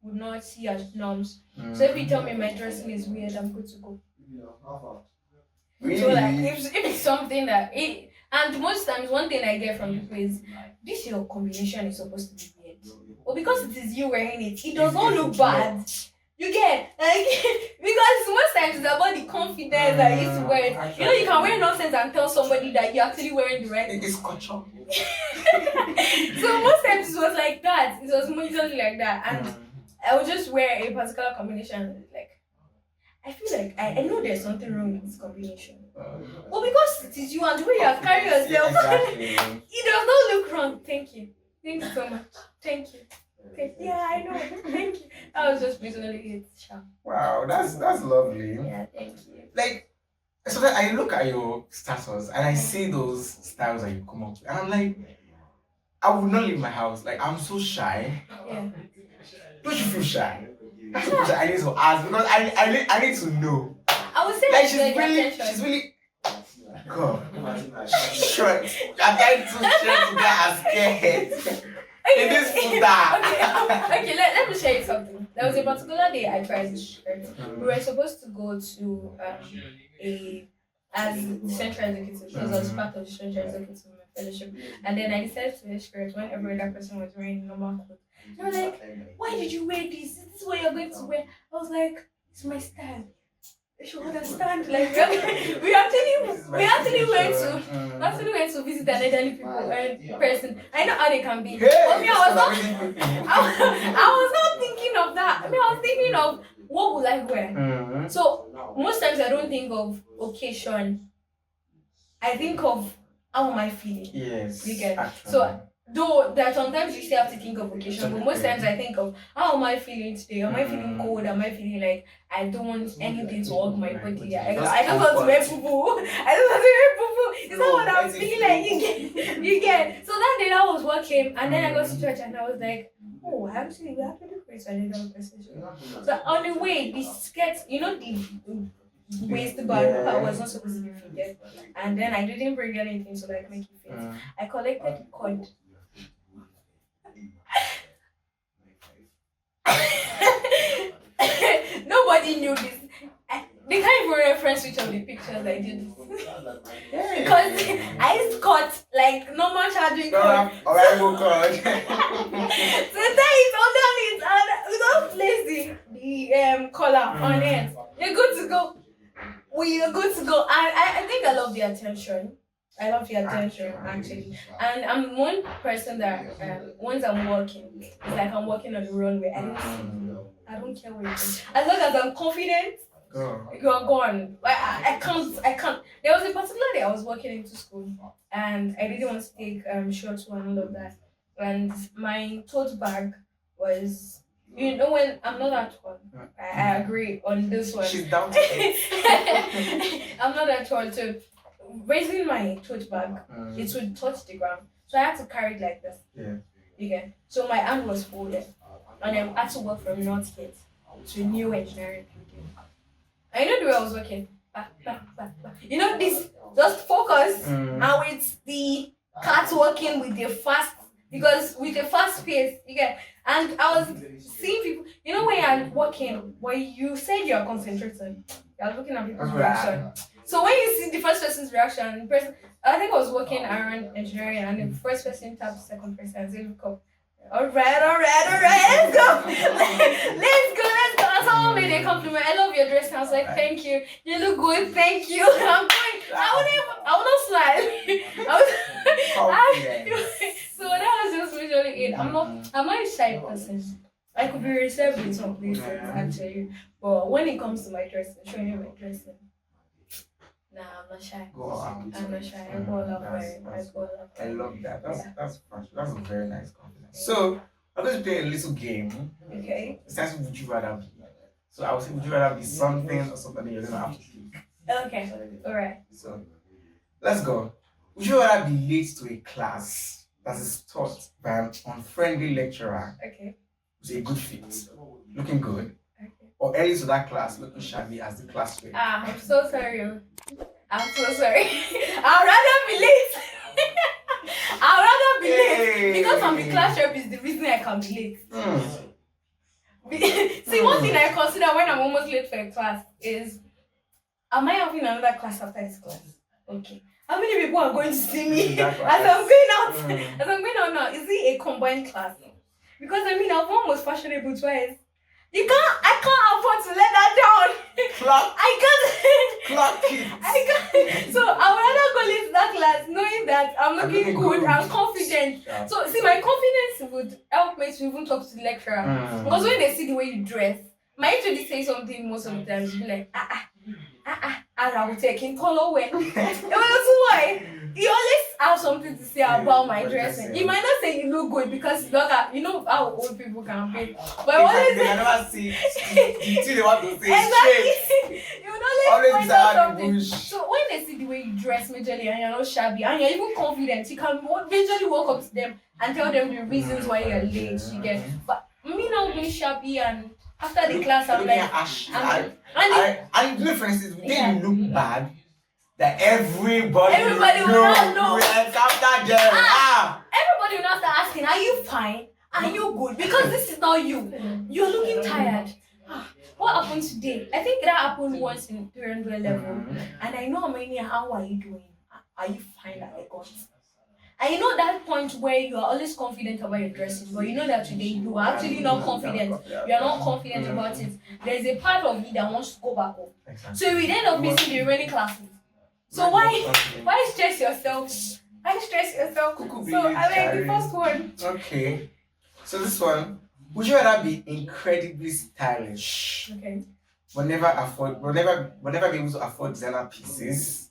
[SPEAKER 1] would not see as norms. So if you tell me my dressing is weird, I'm good to go.
[SPEAKER 2] Really?
[SPEAKER 1] So like if it's something that it, and most times one thing I get from people is this your combination is supposed to be weird. But because it is you wearing it, it does not look bad. You get like because most times it's about the confidence that you wear it. You know you can wear nonsense and tell somebody that you're actually wearing the right thing.
[SPEAKER 2] It's culture.
[SPEAKER 1] So most times it was like that. It was usually like that. And I would just wear a particular combination like I feel like I know there's something wrong with this combination. But because it is you and the way you have carried yourself,
[SPEAKER 2] Exactly.
[SPEAKER 1] it does not look wrong. Thank you. Thank you so much. Thank you. Yeah, I know. Thank you. That was just personally it.
[SPEAKER 2] Wow, that's lovely.
[SPEAKER 1] Yeah, thank you.
[SPEAKER 2] Like, so that I look at your status and I see those styles that you come up with, and I'm like, I would not leave my house. Like, I'm so shy.
[SPEAKER 1] Yeah.
[SPEAKER 2] Don't you feel shy? That's the question I need to ask because I need to know.
[SPEAKER 1] I would say
[SPEAKER 2] Like she's really God. Sure. I'm trying to share to get as scared. In this food
[SPEAKER 1] okay, let me share you something. There was a particular day I tried this shirt. We were supposed to go to as the central executive because I was part of the central executive fellowship. And then I decided to wear skirt when every other person was wearing normal clothes. They were like, why did you wear this? This is what you're going to wear. I was like, it's my style. You should understand. Like we actually went to visit an elderly person. I know how they can be. But me, I was not thinking of that. I mean, I was thinking of what would I wear. So most times I don't think of occasion. I think of how am I feeling.
[SPEAKER 2] Yes.
[SPEAKER 1] You get so. Though there are sometimes you still have to think of occasion, but most times I think of how am I feeling today? Am I feeling cold? Am I feeling like I don't want anything to hug my body? I just want to wear poo-poo. I just want to wear poo-poo. Is that what I'm feeling like? You get. So that day I was working, and then I got to church, and I was like, oh, we have to do this. I did that message. So on the way, the skirt, you know the waistband I was not supposed to be fitted, and then I didn't bring anything to like make it fit. I collected the cord. Nobody knew this. They can't even reference which of the pictures I did because I cut like normal charging cord.
[SPEAKER 2] Arrival cord.
[SPEAKER 1] So that is underneath and we don't place the collar on it. You're good to go. We're good to go. And I think I love the attention. I love the attention actually. And I'm one person that once I'm walking, it's like I'm walking on the runway. I don't care where it is. As long as I'm confident, you are gone. Like I can't. There was a particular day I was walking into school and I didn't want to take shorts and all of that. And my tote bag was when I'm not that tall. I agree on this one.
[SPEAKER 2] She's down to
[SPEAKER 1] I'm not that tall, so raising my tote bag, it would touch the ground. So I had to carry it like this.
[SPEAKER 2] Yeah.
[SPEAKER 1] Okay. So my hand was folded. And I had to walk from North Gate to New Engineering Building. I know the way I was walking. Back. You know this, just focus and with the cat walking with the fast, because with the fast pace, you get. And I was seeing people, you know when you're walking, when you said you're concentrating, you're looking at people's reaction. So when you see the first person's reaction, I think I was walking around engineering and the first person tapped the second person and said, look up. All right, let's go. let's go. someone made a compliment. I love your dress. And I was like, thank you. You look good. Thank you. And I'm going. I would not smile. So that was just usually it. I'm not a shy person. I could be reserved in some places actually, but when it comes to my dressing, showing you my dressing, nah, I'm not shy. I'm not shy. I go all out for it. I go all out.
[SPEAKER 2] I love that. That's a very nice compliment. So I'm going to play a little game.
[SPEAKER 1] Okay.
[SPEAKER 2] It starts with would you rather be. So I would say would you rather be something or something you're gonna have to pick.
[SPEAKER 1] Okay. Alright.
[SPEAKER 2] So let's go. Would you rather be late to a class that is taught by an unfriendly lecturer?
[SPEAKER 1] Okay.
[SPEAKER 2] Who's a good fit, looking good,
[SPEAKER 1] Okay.
[SPEAKER 2] or early to that class looking shabby as the class rep?
[SPEAKER 1] I'm so sorry. I'm so sorry. I'd rather be late. I'd rather be late because I'm the class rep is the reason I can be late. See, one thing I consider when I'm almost late for a class is, am I having another class after this class? Okay. How many people are going to see me as I'm going out? As I'm going out now, is it a combined class? Because I mean, I've almost fashionable twice. I can't afford to let that down.
[SPEAKER 2] Clock.
[SPEAKER 1] I can't.
[SPEAKER 2] Clock it.
[SPEAKER 1] I can't. So I would rather go late to that class knowing that I'm looking good, I'm confident. Yeah. So see, my confidence would help me to even talk to the lecturer. Because when they see the way you dress, my HOD say something most of the time, you'll be like, and I will take in color wear. It was why. He always have something to say about my dressing. He might not say you look good because you know how old people can be. But always
[SPEAKER 2] they can never see they want to say
[SPEAKER 1] exactly. You would always point out something.
[SPEAKER 2] Bush.
[SPEAKER 1] So when they see the way you dress majorly and you're not shabby and you're even confident, you can visually walk up to them and tell them the reasons why you're late. You get, but me not being shabby and after the class I'm like,
[SPEAKER 2] and for instance, didn't look bad. That everybody will
[SPEAKER 1] not know.
[SPEAKER 2] After them.
[SPEAKER 1] Everybody will not start asking, are you fine? Are you good? Because this is not you. You're looking tired. What happened today? I think that happened once in 300 level. And I know how are you doing? Are you fine that I got? And you know that point where you are always confident about your dressing, but you know that today you are actually not confident. You are not confident about it. There's a part of you that wants to go back home. Exactly. So you end up missing the remaining classes. So why stress yourself? Why stress yourself? So I like the first one.
[SPEAKER 2] Okay. So this one, would you rather be incredibly stylish?
[SPEAKER 1] Okay.
[SPEAKER 2] But never be able to afford designer pieces,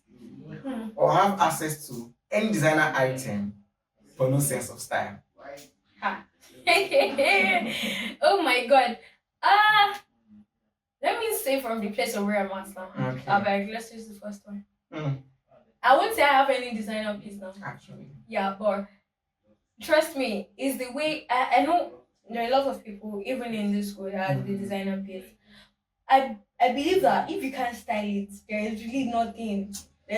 [SPEAKER 2] or have access to any designer item but no sense of style?
[SPEAKER 1] Oh my god. Let me say from the place of where I'm at now. Okay. Let's use the first one. I won't say I have any designer piece now.
[SPEAKER 2] Actually.
[SPEAKER 1] Yeah, but trust me, it's the way I know there are a lot of people, even in this school, that has the designer piece. I believe that if you can't style it, there's really nothing to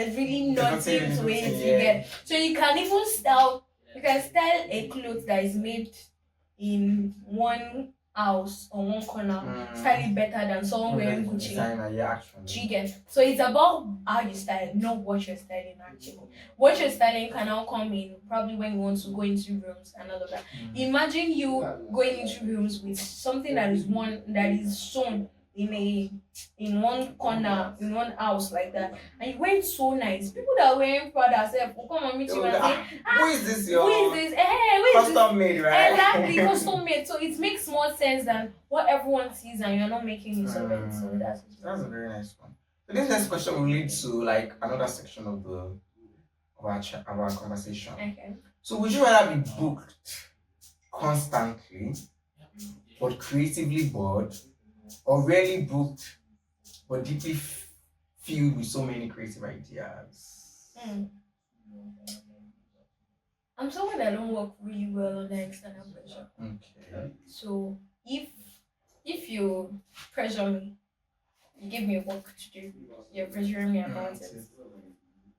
[SPEAKER 1] it to get. So you can style a cloth that is made in one house or one corner, style it better than someone wearing Gucci. So it's about how you style, not what you're styling actually. What you're styling can now come in probably when you want to go into rooms and all of that. Imagine you going into rooms with something that is sewn in one corner, in one house like that, and you wear it so nice. People that are wearing Prada will come and meet you and say,
[SPEAKER 2] who is this?
[SPEAKER 1] Who is this?
[SPEAKER 2] Custom made, right?
[SPEAKER 1] Exactly, custom made. So it makes more sense than what everyone sees, and you're not making use of it. So that's
[SPEAKER 2] a very nice one. So this next question will lead to like another section of our conversation.
[SPEAKER 1] Okay.
[SPEAKER 2] So would you rather be booked constantly but creatively bored, or rarely booked but deeply filled with so many creative ideas?
[SPEAKER 1] I'm someone that don't work really well under external pressure.
[SPEAKER 2] Okay.
[SPEAKER 1] So if you pressure me, you give me work to do, you're pressuring me about it,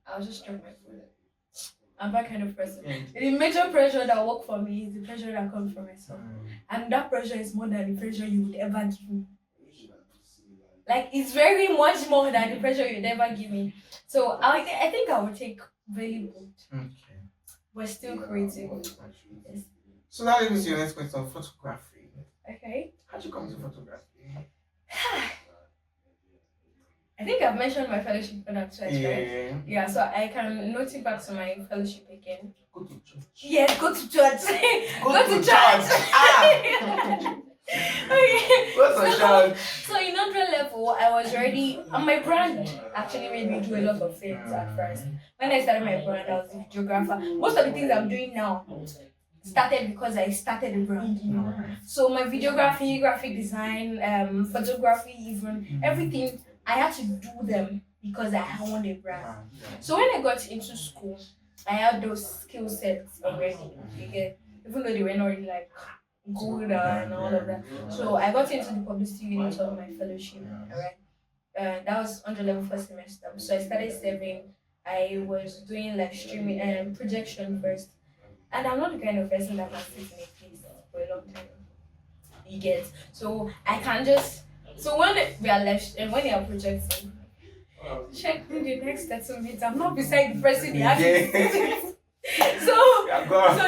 [SPEAKER 1] I'll just drop my phone. I'm that kind of person. The major pressure that works for me is the pressure that comes from myself. And that pressure is more than the pressure you would ever give me. Like, it's very much more than the pressure you'd ever give me. So I think I would take very booked. Okay. But still creative. Yes.
[SPEAKER 2] So that leads to your next question, photography.
[SPEAKER 1] Okay.
[SPEAKER 2] How'd you come to photography?
[SPEAKER 1] I think I've mentioned my fellowship for that twice, right?
[SPEAKER 2] Yeah.
[SPEAKER 1] Yeah, so I can note it back to my fellowship again.
[SPEAKER 2] Go to church.
[SPEAKER 1] Yes, go to church.
[SPEAKER 2] Go to church. Ah.
[SPEAKER 1] Okay.
[SPEAKER 2] Go to church.
[SPEAKER 1] So in 100 level, I was already, and my brand actually made me do a lot of things at first. When I started my brand, I was a videographer. Most of the things I'm doing now started because I started a brand. So my videography, graphic design, photography, even everything, I had to do them because I owned a brand. So when I got into school, I had those skill sets already. You get, even though they were not really like good and all of that. So I got into the publicity unit of my fellowship. Alright, that was under level first semester. So I started serving. I was doing like streaming and projection first. And I'm not the kind of person that can sit in a place for a long time. You get, so I can just, so when we are left and when they are projecting, check me the next 30 minutes. I'm not beside the person they actually so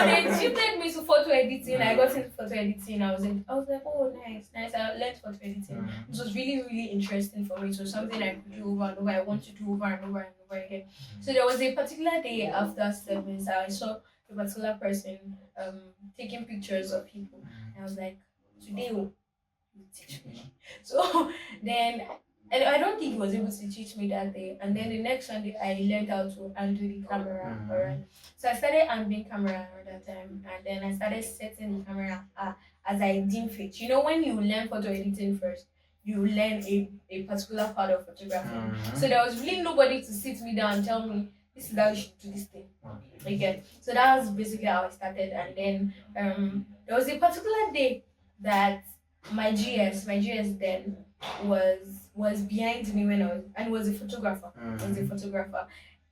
[SPEAKER 1] they shifted me to photo editing. I got into photo editing. I was like, oh nice. I learned photo editing. It was really, really interesting for me. It was something I could do over and over. I want to do over and over and over again. So there was a particular day after service I saw a particular person taking pictures of people. And I was like, today will teach me. So then I don't think he was able to teach me that day. And then the next Sunday, I learned how to undo the camera. Alright. So I started undoing camera around that time. And then I started setting the camera as I deem fit. You know, when you learn photo editing first, you learn a particular part of photography. So there was really nobody to sit me down and tell me, this is how you should do this thing. Okay. So that was basically how I started. And then there was a particular day that my GS then was behind me when I was, and was a photographer.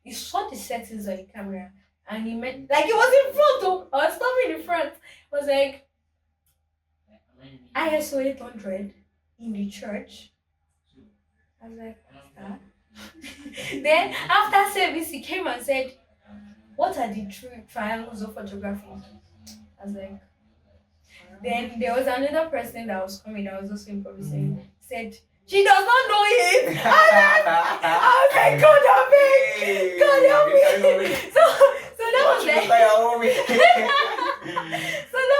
[SPEAKER 1] He saw the settings on the camera and he meant like it was in front of, I was stopping in front. Was like ISO 800 in the church. I was like, what's that? Then after service he came and said, what are the triangles of photography? I was like, then there was another person that was coming that was also improvising. Said, she does not know it. I was like, God help me. God help me. So that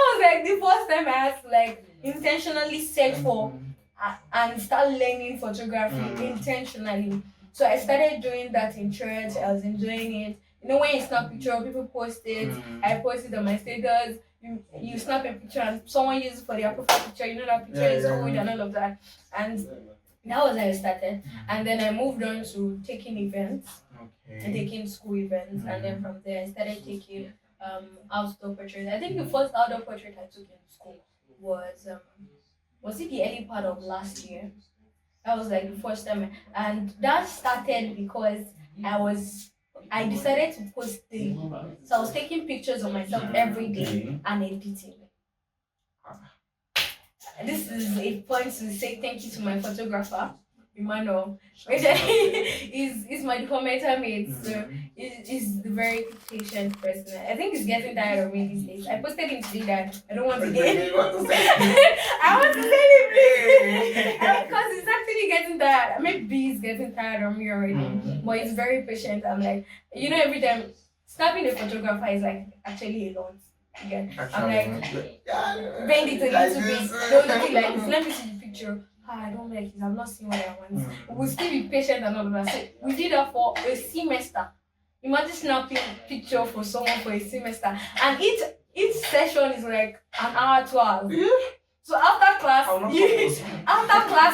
[SPEAKER 1] was like the first time I had to like intentionally search for and start learning photography intentionally. So I started doing that in church. I was enjoying it. You know, when you snap picture, people post it. I post it on my status. You snap a picture and someone uses it for their profile picture. You know that picture is good and all of that. And that was how I started. And then I moved on to taking events and taking school events. And then from there, I started taking outdoor portraits. I think the first outdoor portrait I took in school was it the early part of last year? That was like the first time. And that started because I decided to post daily. So I was taking pictures of myself every day and editing. This is a point to say thank you to my photographer, Emmanuel, which is my documenter mate. So he's the very patient person. I think he's getting tired of me these days. I posted him today that I don't want to get I want to send him please. Because he's actually getting tired. Maybe he's getting tired of me already. But he's very patient. I'm like, you know, every time snapping a photographer is like actually a lot. Again. I'm like, bend it a little bit. Don't look it like this. Let me see the picture. I don't like it. I'm not seeing what I want. We'll still be patient and all of that. So we did that for a semester. Imagine snapping a picture for someone for a semester. And each session is like an hour, 2 hours. So after class,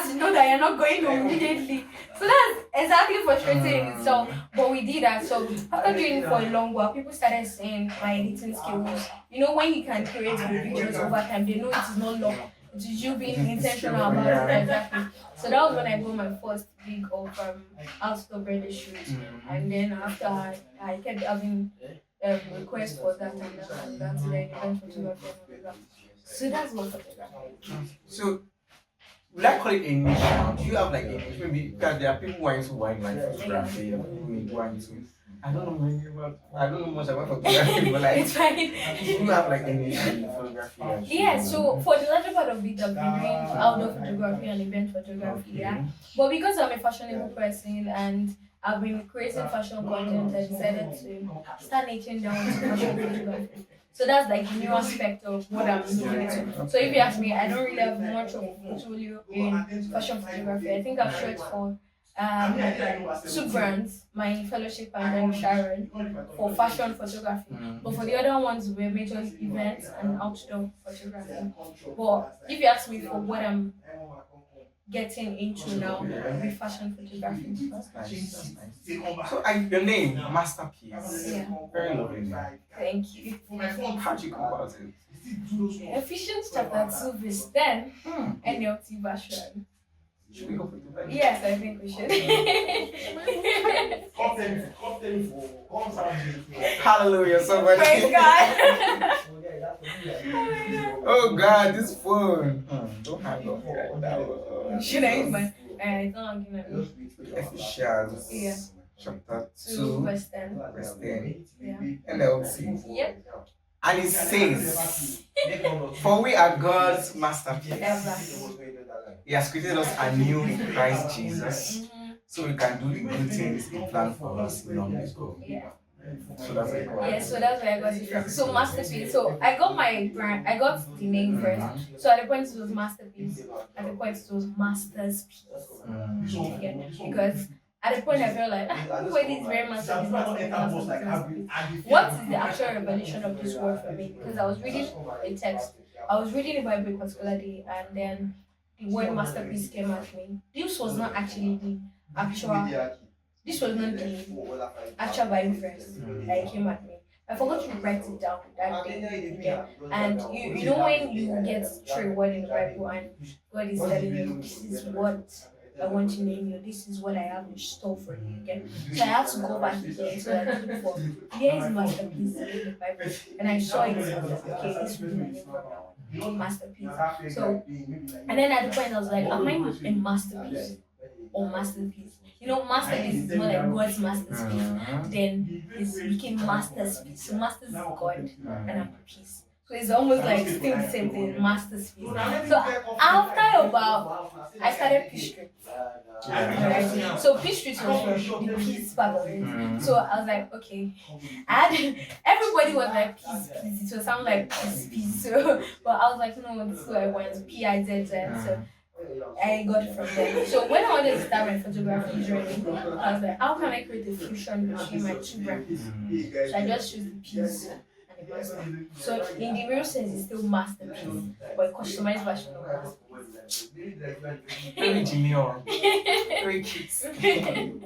[SPEAKER 1] you know that you're not going home immediately. So that's exactly frustrating in itself. But we did that. So after doing it for a long while, people started saying my editing skills. You know, when you can create good videos over time, they know it is not long. It is you being intentional about it. Exactly. So that was when I got my first gig of outdoor birthday shoot. And then after I kept having requests for that and that, then event photography and all that. So that's what photography is.
[SPEAKER 2] So, would I call it a niche now? Do you have like a niche? Maybe because there are people who are into wildlife photography, there are people who are into I don't know many about. I don't know much about photography, but like,
[SPEAKER 1] It's fine.
[SPEAKER 2] do you have like any photography?
[SPEAKER 1] Yeah, so for the larger part of it, I've been doing outdoor photography and event photography, yeah. But because I'm a fashionable person and I've been creating fashion content, I decided to start niching down to fashion photography. So that's like the new aspect of what I'm looking into. So if you ask me, I don't really have much of a portfolio in fashion photography. I think I've shot for two brands, my fellowship and then Sharon, for fashion photography. But for the other ones, were majorly events and outdoor photography. But if you ask me for what I'm getting into now, it'll be fashion photography.
[SPEAKER 2] That's nice. That's nice. So, your name, Masterpiece.
[SPEAKER 1] Yeah.
[SPEAKER 2] Very lovely name.
[SPEAKER 1] Thank you.
[SPEAKER 2] How'd you come about it?
[SPEAKER 1] Ephesians chapter 2, verse 10, NLT version.
[SPEAKER 2] Should we go for the
[SPEAKER 1] Yes, I think we should.
[SPEAKER 2] Hallelujah, somebody.
[SPEAKER 1] Praise God.
[SPEAKER 2] Oh God, this phone. Don't hang up right now.
[SPEAKER 1] Should I use my? It's not hanging up.
[SPEAKER 2] Ephesians
[SPEAKER 1] Yeah.
[SPEAKER 2] chapter
[SPEAKER 1] 2,
[SPEAKER 2] 2,
[SPEAKER 1] verse 10.
[SPEAKER 2] verse 10.
[SPEAKER 1] Yeah.
[SPEAKER 2] NLT.
[SPEAKER 1] Yep.
[SPEAKER 2] And it says, for we are God's masterpiece.
[SPEAKER 1] Ever.
[SPEAKER 2] He has created us anew in Christ Jesus, so we can do the good things He planned for us long ago.
[SPEAKER 1] Yeah.
[SPEAKER 2] So that's it.
[SPEAKER 1] Yeah, so that's where I got it from. So masterpiece. So I got my brand. I got the name first. So at the point it was masterpiece. At the point it was master's piece. Yeah. Because at the point I felt like everybody is very masterpiece. Masterpiece. What is the actual revelation of this word for me? Because I was reading a text. I was reading the Bible particularly, and then the word masterpiece came at me. This was not actually the actual. This was not the actual Bible verse that came at me. I forgot to write it down that day. Yeah. And you know when you get through a word in the Bible and God is telling you, this is what I want to name you, this is what I have in store for you. Again. So I had to go back again so that I look for here is masterpiece in the Bible. And I saw it. I was like, okay, this will be my name from now on. Masterpiece. So and then at the point I was like, am I a masterpiece or masterpiece? You know, masterpiece is more like God's masterpiece. Then it became master's piece. So master's is God and I'm a piece. So it's almost like still the same thing, master's piece. So after about, I started Peace Street. Right? So Peace Street was from the peace part of it. So I was like, okay. And everybody was like peace. It was sound like peace. So, but I was like, no, this is what I want. P-I-Z-Z. So I got it from there. So when I wanted to start my photography journey, I was like, how can I create a fusion between my two brands? So I just chose the piece and the master. So in the real sense, it's still masterpiece, but a customized version of masterpiece.
[SPEAKER 2] Very demure. Very cute.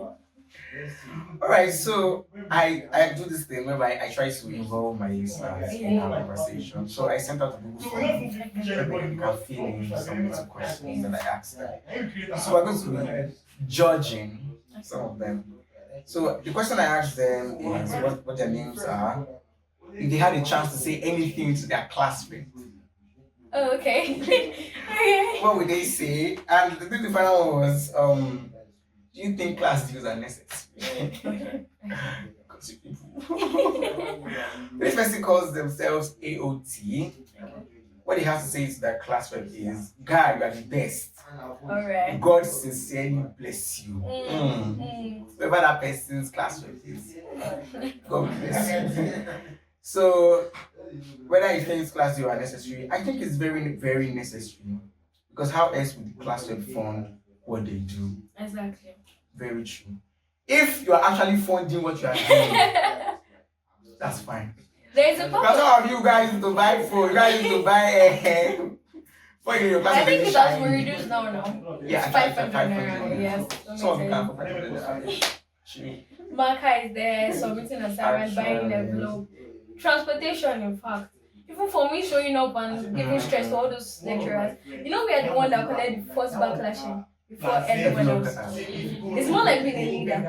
[SPEAKER 2] Alright, so I do this thing whereby I try to involve my listeners in our conversation. So I sent out a Google form where they can fill in some little questions that I asked them. So we're going to be judging some of them. So the question I asked them is what their names are. If they had a chance to say anything to their classmate,
[SPEAKER 1] Oh, okay. Okay.
[SPEAKER 2] what would they say? And the final one was, do you think class deals are necessary? Gossip people. This person calls themselves AOT. What they have to say to their classmate is, "Guy, you are the best.
[SPEAKER 1] Alright.
[SPEAKER 2] God sincerely bless you." Whoever that person's classmate is, God bless you. So, whether you think class you are necessary, I think it's very, very necessary. Because how else would the classmate fund what they do?
[SPEAKER 1] Exactly.
[SPEAKER 2] Very true. If you are actually funding what you are doing, that's fine.
[SPEAKER 1] There is a
[SPEAKER 2] Because
[SPEAKER 1] purpose.
[SPEAKER 2] some of you guys need to buy phone, you guys need to buy for your class.
[SPEAKER 1] I think it has been reduced now.
[SPEAKER 2] Yeah,
[SPEAKER 1] It's 500 naira. Yes.
[SPEAKER 2] Some of you can for 500 naira.
[SPEAKER 1] Marker is there, submitting assignment, buying envelope. Transportation, in fact. Even for me showing up and giving stress to all those lecturers. You know, we are the one that collected the first backlashing before everyone else. It's more like being a leader.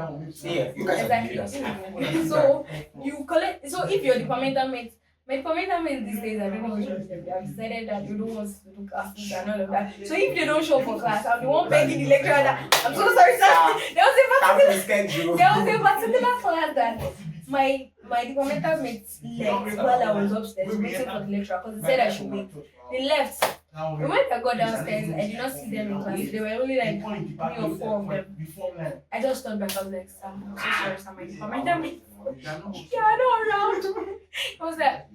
[SPEAKER 2] Yeah, you guys are
[SPEAKER 1] Exactly.
[SPEAKER 2] leaders.
[SPEAKER 1] So you collect. So if your departmental mate My departmental mates these days, I don't know which ones them. They have decided that they don't want to do classes and all of that. So if they don't show up for class, I'm the one begging the lecturer that I'm so sorry, sir. There was a particular class that my departmental mates left while I was upstairs waiting for the lecturer because they said I should wait. They left. The moment I got downstairs, I did not see them in class. There were only like 3 or 4 of them. I just turned back. I was like, sir, I'm so sorry, sir. My departmental mates. Yeah, not around. I was like,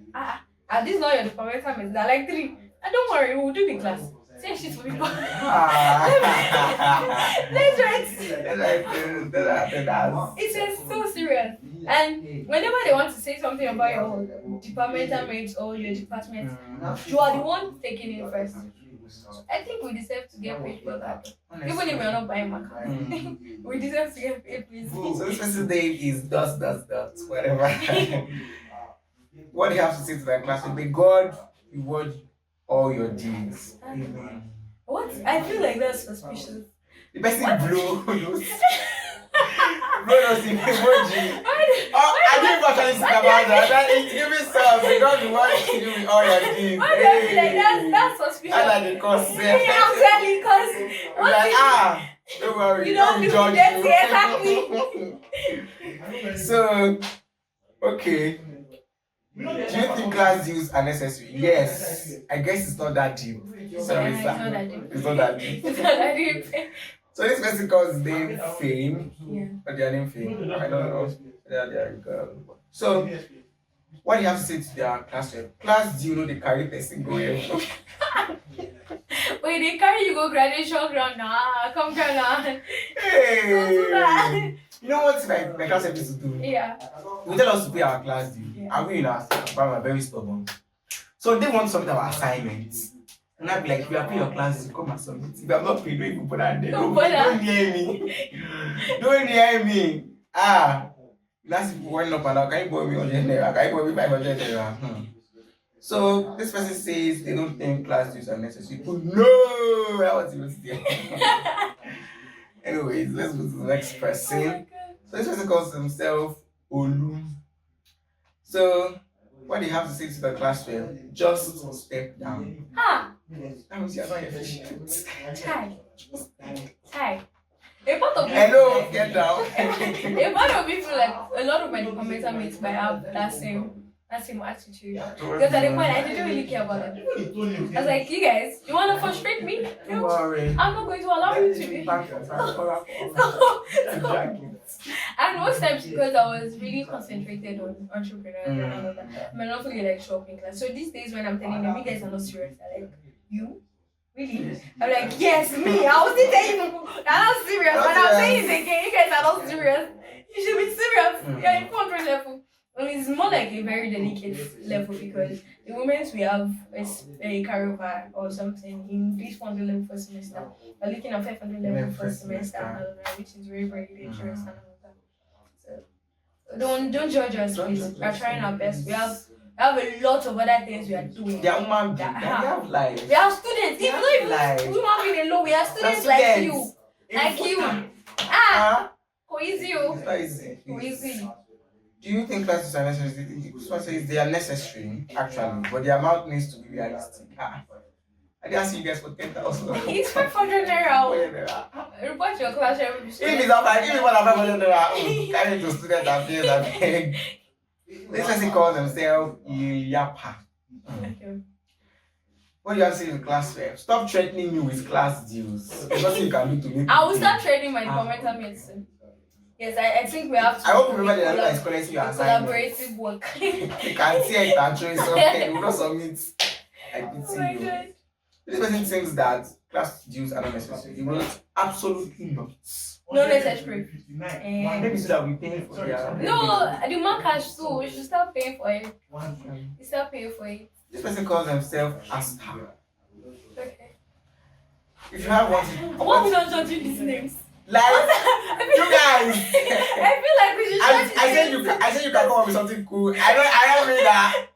[SPEAKER 1] this is not your departmental mates. They're like 3. Don't worry, we'll do the class. Say shit for people. Let's write. It's so serious. And whenever they want to say something about your departmental mates or your department, you are the one taking it first. I think we deserve to get paid for that. Even if we're not buying macaroni, we deserve to get paid, please.
[SPEAKER 2] So this person's name is dot, whatever. What do you have to say to that class? May God reward all your deeds. Amen.
[SPEAKER 1] What? I feel like that's suspicious.
[SPEAKER 2] The person blew those emoji. I didn't actually think about that. It gave me some because you want to do all your deeds.
[SPEAKER 1] Why do I feel like that's suspicious?
[SPEAKER 2] I like the concept.
[SPEAKER 1] Yeah, exactly, because
[SPEAKER 2] don't worry,
[SPEAKER 1] you don't
[SPEAKER 2] judge
[SPEAKER 1] you.
[SPEAKER 2] Exactly. So, okay. Do you think class deals are necessary? Yes. I guess it's not that deep. Sorry,
[SPEAKER 1] it's not that deep.
[SPEAKER 2] It's not that deep.
[SPEAKER 1] It's not that deep.
[SPEAKER 2] So this person calls his name Fame.
[SPEAKER 1] Yeah.
[SPEAKER 2] Or their name Fame. I don't know. They're girl. So what do you have to say to their class rep? Class, do you know the carry person going?
[SPEAKER 1] Wait, they carry you go graduation ground now. Come down now.
[SPEAKER 2] Hey!
[SPEAKER 1] Don't do that.
[SPEAKER 2] You know what my class rep used to do?
[SPEAKER 1] Yeah.
[SPEAKER 2] We tell us to pay our class due.
[SPEAKER 1] Yeah.
[SPEAKER 2] And we in our staff are very stubborn. So they want to submit our assignments. And I'd be like, if you are paying your class, come and submit. If I'm not paid, don't even put that there. Don't hear me. Don't hear me. Last people went up and down. Can you borrow me 100 naira? Can you borrow me 500 naira? So this person says they don't think class dues are necessary. But no, that was even there. Anyways, let's go to the next person. So this person calls himself Olu. So what do you have to say to the class rep? Just step down. That means you're not efficient.
[SPEAKER 1] Hi. A part of me.
[SPEAKER 2] Hello, get down.
[SPEAKER 1] A part of me feel like a lot of my departmental mates might have that same attitude. Because at the point I didn't really care about it. I was like, you guys, you wanna frustrate me?
[SPEAKER 2] Don't worry.
[SPEAKER 1] I'm not going to allow you to be. And most times because I was really concentrated on entrepreneurs and all of that, I'm not really like shopping class. So these days when I'm telling them, you guys are not serious, they're like, you? Really? I'm like, yes, me. I wasn't telling you, I'm not serious. But I'm saying it again, you guys are not serious. You should be serious. You're in 400 level. And it's more like a very delicate level because the moments we have a carryover or something in this 400 level first semester, we're looking at 500 level first semester and all of that, which is very, very dangerous and all of that. So don't judge us, please. We're trying our best. We have a lot of other things we are doing.
[SPEAKER 2] They are human beings. They have lives.
[SPEAKER 1] We are students. Even though even human being alone, we are students like you. Like you. Easy.
[SPEAKER 2] It's not easy.
[SPEAKER 1] Easy.
[SPEAKER 2] Do you think classes are necessary? This one says they are necessary, actually, but the amount needs to be realistic. I didn't see you guys for 10,000.
[SPEAKER 1] It's 500 naira. Report your class every
[SPEAKER 2] If it's not like, if it's more than 500 naira, carry to students and pay and beg. This person calls themselves Yappa. What do you have to say to the class rep? Stop threatening me with class deals. There's nothing you can do to me.
[SPEAKER 1] I will start training my departmental medicine. Yes, I think we have to.
[SPEAKER 2] I hope you remember the other is collecting your assignment.
[SPEAKER 1] Collaborative work.
[SPEAKER 2] You can see it and show it something. We will not submit. I pity you.
[SPEAKER 1] God.
[SPEAKER 2] This person thinks that class dues are not necessary. He wrote absolutely not.
[SPEAKER 1] No necessary.
[SPEAKER 2] Maybe so that we pay for it.
[SPEAKER 1] No, the man cash too. We should start paying for it. We start paying for it.
[SPEAKER 2] This person calls himself Asta.
[SPEAKER 1] Okay.
[SPEAKER 2] If you have one,
[SPEAKER 1] Why are we not judging these names?
[SPEAKER 2] like you guys.
[SPEAKER 1] I feel like we should.
[SPEAKER 2] I said you can come up with something cool. I don't mean that.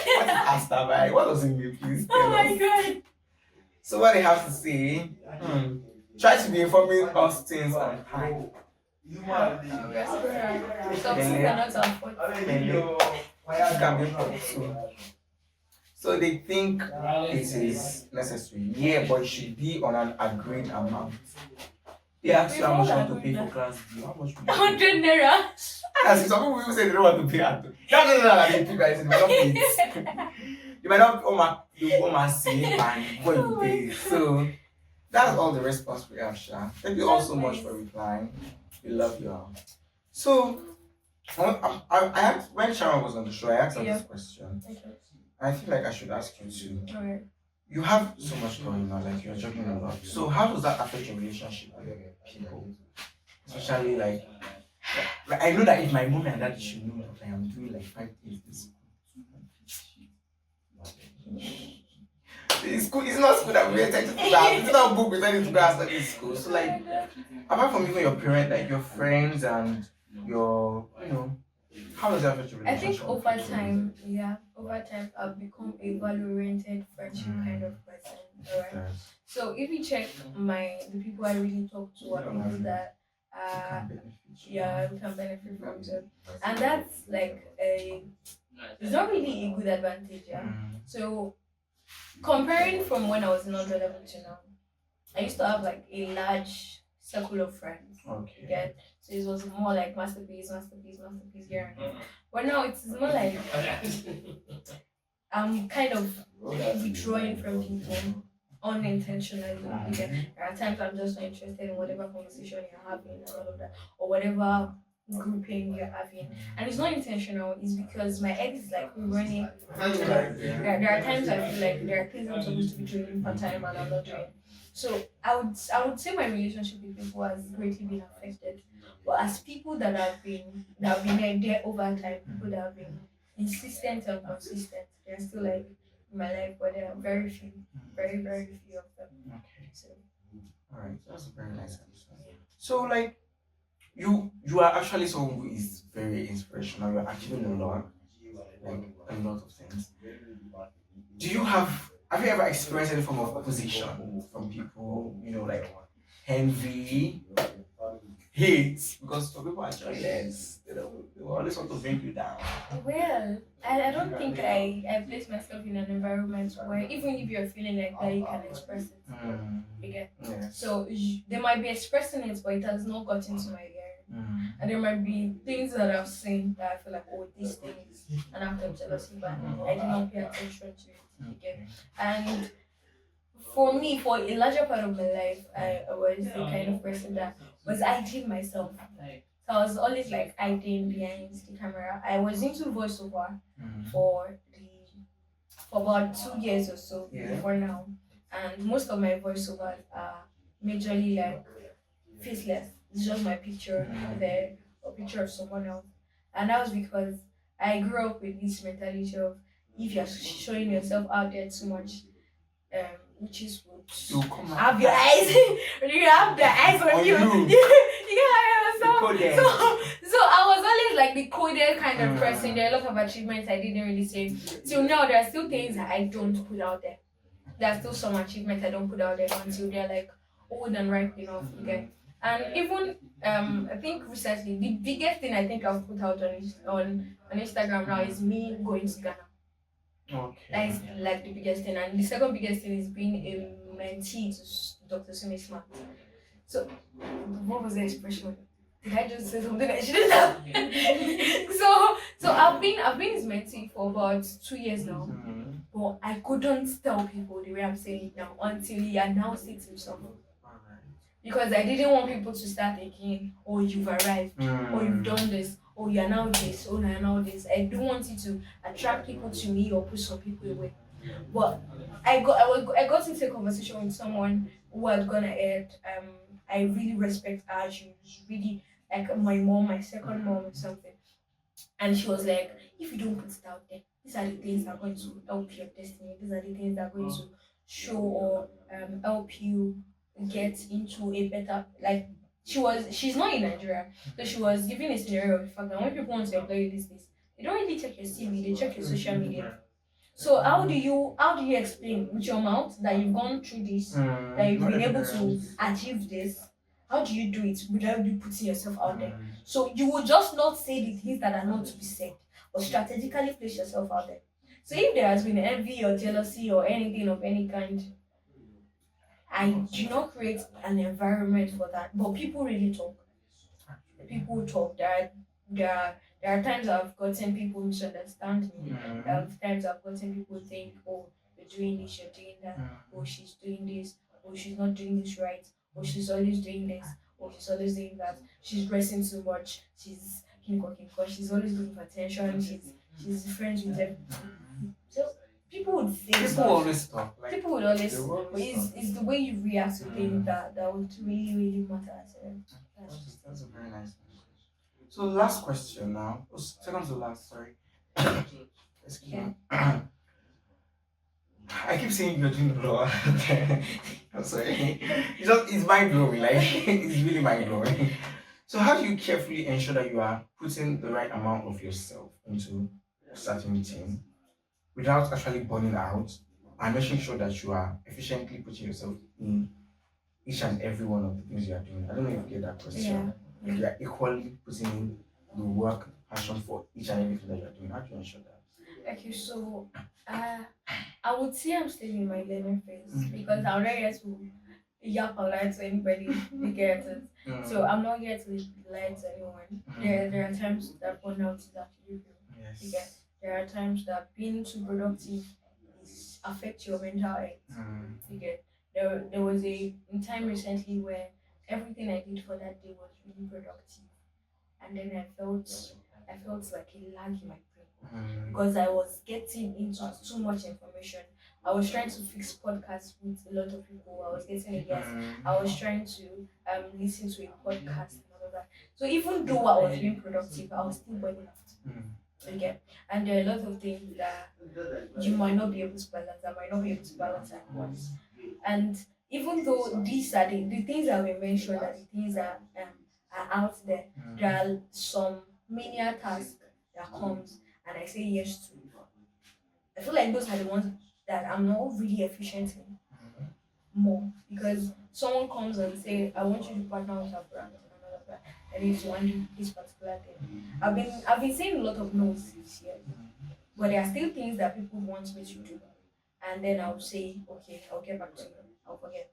[SPEAKER 2] What is Asta, right? What does it mean, please?
[SPEAKER 1] Oh my God.
[SPEAKER 2] So what they have to say? Try to be informing us things on time.
[SPEAKER 1] Some things are not our fault.
[SPEAKER 2] It can be a problem. So they think it is necessary. Yeah, but it should be on an agreed amount. They ask you how much you want to pay for class D. How much?
[SPEAKER 1] 100 naira.
[SPEAKER 2] As some people say they don't want to pay at all. That's not they pay, guys. They might not pay it. You might not save and what you pay. So that's all the response we have, Sha. Thank you all so much for replying. We love you all. So I asked, when Sharon was on the show, I asked her this question. I feel like I should ask you too.
[SPEAKER 1] Alright.
[SPEAKER 2] You have so much going on, like you're juggling a lot. So how does that affect your relationship with people? Especially like I know that if my mom and dad should know that I am doing like 5 days this school. It's not school that we're expected to have. It's not a book we're to go and study in school. So like apart from even your parents, like your friends and your how does that affect your
[SPEAKER 1] I
[SPEAKER 2] relationship?
[SPEAKER 1] think over time I've become a value-oriented friendship kind of person. Alright.
[SPEAKER 2] Yes.
[SPEAKER 1] So if you check the people I really talk to are people that we can benefit from too. And that's like it's not really a good advantage, yeah. So comparing from when I was in undergrad level to now, I used to have like a large circle of friends.
[SPEAKER 2] Okay.
[SPEAKER 1] Yeah. So it was more like masterpiece here and there. But now it's more like I'm kind of withdrawing from people unintentionally. Yeah. There are times I'm just not interested in whatever conversation you're having and all of that, or whatever grouping you're having. And it's not intentional, it's because my ex is like running. There are times I feel like there are things I'm supposed to be doing part time and I'm not doing. So I would say my relationship with people has greatly been affected. But as people that have been there over time, people that have been insistent and consistent, they're still like in my life, but there are very few, very, very few of them.
[SPEAKER 2] Okay.
[SPEAKER 1] So
[SPEAKER 2] Alright, that's a very nice answer. So like you are actually someone who is very inspirational. You're achieving a lot, like a lot of things. Do you have you ever experienced any form of opposition from people? Like envy, hate, because some people are joyless. They always want to bring you down.
[SPEAKER 1] well, I don't think I place myself in an environment where even if you're feeling like that, you can express it. Okay.
[SPEAKER 2] Yes.
[SPEAKER 1] So they might be expressing it, but it has not gotten to my ear. And there might be things that I've seen that I feel like, oh, these things, and I'm of jealousy, but I did not pay attention to it again. And for me, for a larger part of my life, I was the kind of person that was hiding myself. So I was always like hiding behind the camera. I was into voiceover for about 2 years or so before now, and most of my voiceovers are majorly like faceless. It's just my picture there or picture of someone else. And that was because I grew up with this mentality of if you're showing yourself out there too much, which is what have your eyes you have the eyes on you. So I was always like the coded kind of person. There are a lot of achievements I didn't really say. Till now there are still things that I don't put out there. There are still some achievements I don't put out there until they're like old and ripe enough again. And even I think recently the biggest thing I think I've put out on Instagram now is me going to Ghana.
[SPEAKER 2] Okay.
[SPEAKER 1] That is like the biggest thing. And the second biggest thing is being a mentee to Dr. Sumi Smart. So what was the expression? Did I just say something I shouldn't have? so I've been his mentee for about 2 years now. But I couldn't tell people the way I'm saying it now until he announced it himself. Because I didn't want people to start thinking, oh, you've arrived, or you've done this, or you're now this, or you're now this. I don't want you to attract people to me or push some people away. But I got into a conversation with someone who had gone ahead. I really respect her. She was really like my mom, my second mom or something. And she was like, if you don't put it out there, these are the things that are going to help your destiny. These are the things that are going to show or help you get into a better, like she's not in Nigeria, so she was giving a scenario of the fact that when people want to employ you these days, they don't really check your CV, they check your social media. So how do you explain with your mouth that you've gone through this, that you've been able to achieve this? How do you do it without you putting yourself out there? So you will just not say the things that are not to be said. or strategically place yourself out there. So if there has been envy or jealousy or anything of any kind, I do not create an environment for that. But people really talk. People talk. There are times I've gotten people misunderstand me. There are times I've gotten people think, oh, you're doing this, you're doing that, oh, she's doing this, oh, she's not doing this right, oh, she's always doing this, oh, she's always doing that, she's dressing too much, she's kinko, she's always looking for attention, she's friends with them. So people would say
[SPEAKER 2] People
[SPEAKER 1] stuff.
[SPEAKER 2] always talk. Like,
[SPEAKER 1] People would always,
[SPEAKER 2] they will
[SPEAKER 1] but
[SPEAKER 2] always talk.
[SPEAKER 1] it's the way you react to things that would really, really matter. So
[SPEAKER 2] That's a very nice one. So last question now. Oh, second to last, sorry. Excuse me. I keep saying you're doing the blower. I'm sorry. It's mind blowing. Like it's really mind blowing. So how do you carefully ensure that you are putting the right amount of yourself into a certain routine without actually burning out and making sure that you are efficiently putting yourself in each and every one of the things you are doing? I don't know if you get that question. If you are equally putting in the work, passion for each and everything that you are doing, how do you ensure that?
[SPEAKER 1] okay, so uh, I would say I'm still in my learning phase because I'm not here to yap or lie to anybody. You get it. So I'm not here to lie to anyone. There are times that burnout is actually real. You get. There are times that being too productive is affect your mental health. You get. There was a time recently where everything I did for that day was really productive, and then I felt like a lag in my brain because I was getting into too much information. I was trying to fix podcasts with a lot of people. I was getting ideas. I was trying to listen to a podcast and all of that. So even though I was being productive, I was still burning out. Okay. And there are a lot of things that you might not be able to balance. I might not be able to balance at once. And even though these are the things that we mentioned, are the things that are out there, there are some menial tasks that comes and I say yes to. I feel like those are the ones that I'm not really efficient in more because someone comes and say, I want you to partner with our brand and all of that. I need to handle this particular thing. I've been saying a lot of no's this year, but there are still things that people want me to do. And then I'll say, okay, I'll get back to you. I'll forget.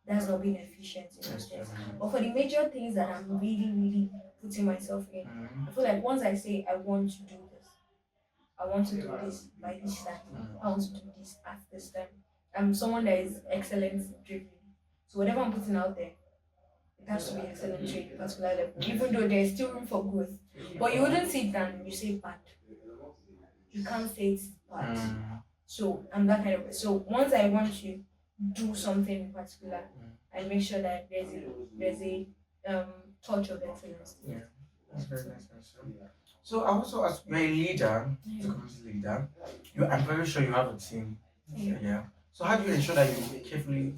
[SPEAKER 1] That's not being efficient in those things. But for the major things that I'm really, really putting myself in, I feel like once I say I want to do this, I want to do this by this time, I want to do this at this time. I'm someone that is excellence driven. So whatever I'm putting out there, it has to be excellent to a particular level, even though there's still room for growth. But you wouldn't sit down and you say bad. You can't say it's bad. So I'm that kind of person. So once I want to do something in particular, I make sure that there's a touch of excellence.
[SPEAKER 2] Yeah, that's very nice answer. So I also ask, you're a leader, the community leader. I'm very sure you have a team. Yeah. So how do you ensure that you carefully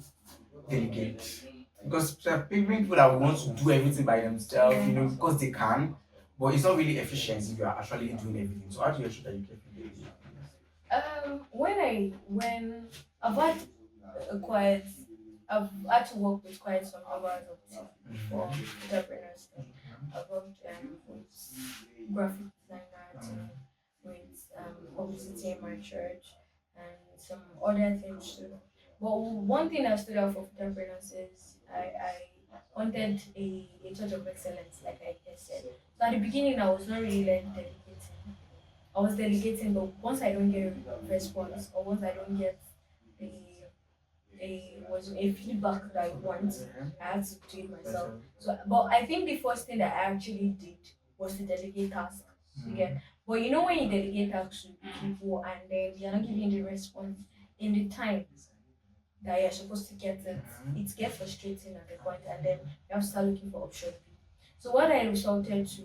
[SPEAKER 2] delegate? Because there are people that want to do everything by themselves, because they can, but it's not really efficient if you are actually doing everything. So how do you ensure that you carefully delegate?
[SPEAKER 1] When I've had a quiet, I've had to work with quite some members of the team for entrepreneurs. I've worked with graphic designer, with publicity in my church, and some other things too. But one thing that stood out for entrepreneurs is I wanted a touch of excellence, like I just said. So at the beginning, I was not really like delegating. I was delegating, but once I don't get a response, or once I don't get a a feedback that I want, I had to do it myself. So, but I think the first thing that I actually did was to delegate tasks. Again, but you know when you delegate tasks to people and then you're not giving the response in the time that you're supposed to get it, it gets frustrating at the point, and then you have to start looking for option B. So what I resorted to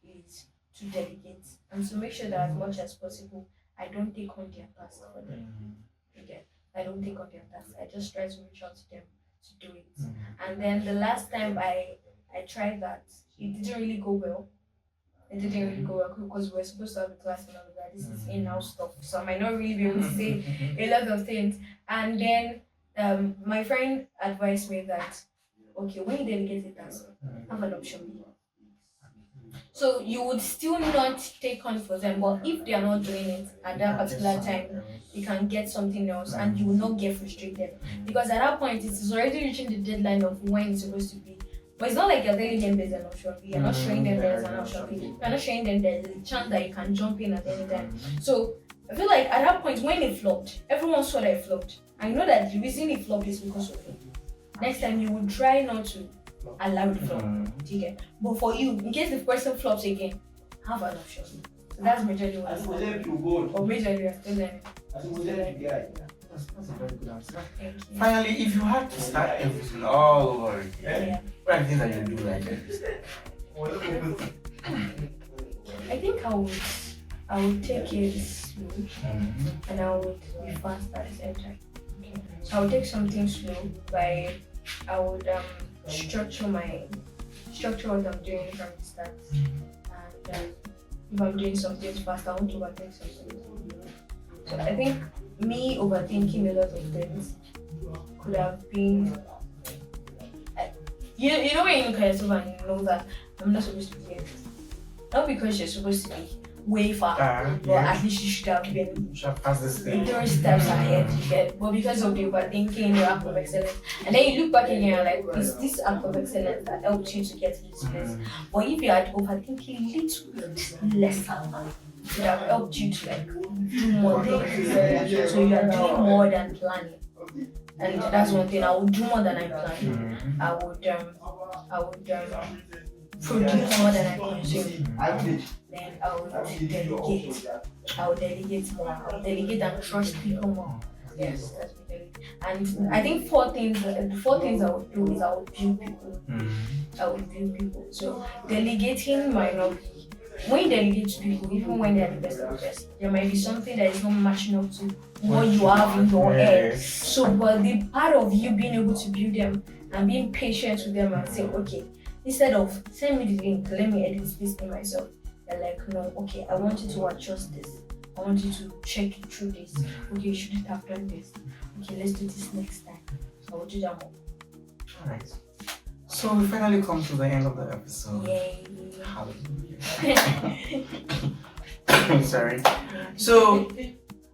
[SPEAKER 1] is to delegate and to make sure that as much as possible I don't take on their task for them. Again, I don't take on their task. I just try to reach out to them to do it. And then the last time I tried that, it didn't really go well. It didn't really go well because we were supposed to have a class and all of that. This is in-house stuff, so I might not really be able to say a lot of things. And then my friend advised me that okay, when you delegate a task, have an option B. So you would still not take on for them, but if they are not doing it at that particular time, you can get something else and you will not get frustrated. Because at that point, it is already reaching the deadline of when it's supposed to be. But it's not like you're telling them there's an option B. You're not showing them there's an option B. You're not showing them there's a chance that you can jump in at any time. So I feel like at that point, when it flopped, everyone saw that it flopped. I know that the reason it flopped is because of you. Next time, you will try not to allow it flop. Okay? But for you, in case the person flops again, have an option. So that's majorly what I'm saying. Or majorly, you're still learning.
[SPEAKER 2] That's a very good answer.
[SPEAKER 1] Thank you.
[SPEAKER 2] Finally, if you had to start everything all over again, what are the things that you do like this?
[SPEAKER 1] I think I would take it slow and I would be fast at the same time. So I would take something slow by I would structure what I'm doing from the start. And if I'm doing something fast, I want to overtake something. So I think me overthinking a lot of things could have been you know when you look at yourself and you know that I'm not supposed to be here. Not because you're supposed to be way far, but at least you should have been 3 steps ahead. But because of the overthinking, your act of excellence, and then you look back and you're like, it's this act of excellence that helped you to get to this place. But if you had overthinking a little bit lesser, it would have helped you to like do more things. So you are doing more than planning. And that's one thing. I would do more than I planned. I would produce more than I consume. Then I would delegate. I would delegate more. I would delegate and trust people more. Yes, that's what I delegate. And I think the 4 things I would do is I would build people. I would build people. So delegating might not be. When you delegate to people, even when they're the best of the best, there might be something that is not matching up to what you have in your head. So, but the part of you being able to build them and being patient with them and say, okay, instead of send me the link, let me edit this thing myself. They're like, no, okay, I want you to adjust this. I want you to check it through this. Okay, you shouldn't have done this. Okay, let's do this next time. So I will do that more.
[SPEAKER 2] Alright. So we finally come to the end of the episode.
[SPEAKER 1] Yay.
[SPEAKER 2] Hallelujah. Sorry. So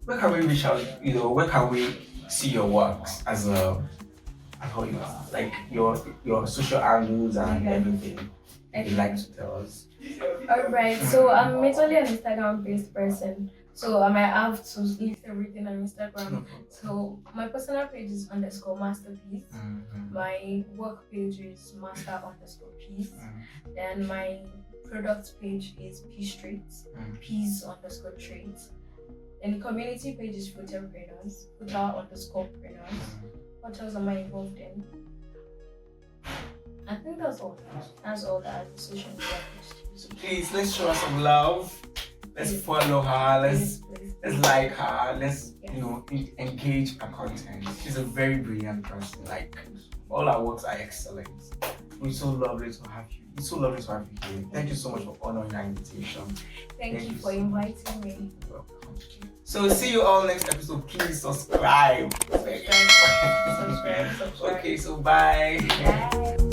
[SPEAKER 2] where can we reach out? Where can we see your works as like your social handles and everything you'd like to tell us?
[SPEAKER 1] Alright, so I'm majorly an Instagram based person. So I might have to list everything on Instagram. So my personal page is _masterpiece. My work page is master_piece. Then my product page is P-Streets, Peas_treats. And the community page is Futurepreneurs, Future_preneurs. What else am I involved in? I think that's all. That's all that social media posts.
[SPEAKER 2] So please, let's show her some love. Let's follow her. Let's like her. Let's engage her content. She's a very brilliant person. Like all our works are excellent. It's so lovely to have you. It's so lovely to have you here. Thank you so much for honoring our invitation.
[SPEAKER 1] Thank you for inviting me.
[SPEAKER 2] You're welcome. So see you all next episode. Please subscribe.
[SPEAKER 1] Subscribe.
[SPEAKER 2] Okay, so bye.
[SPEAKER 1] Bye.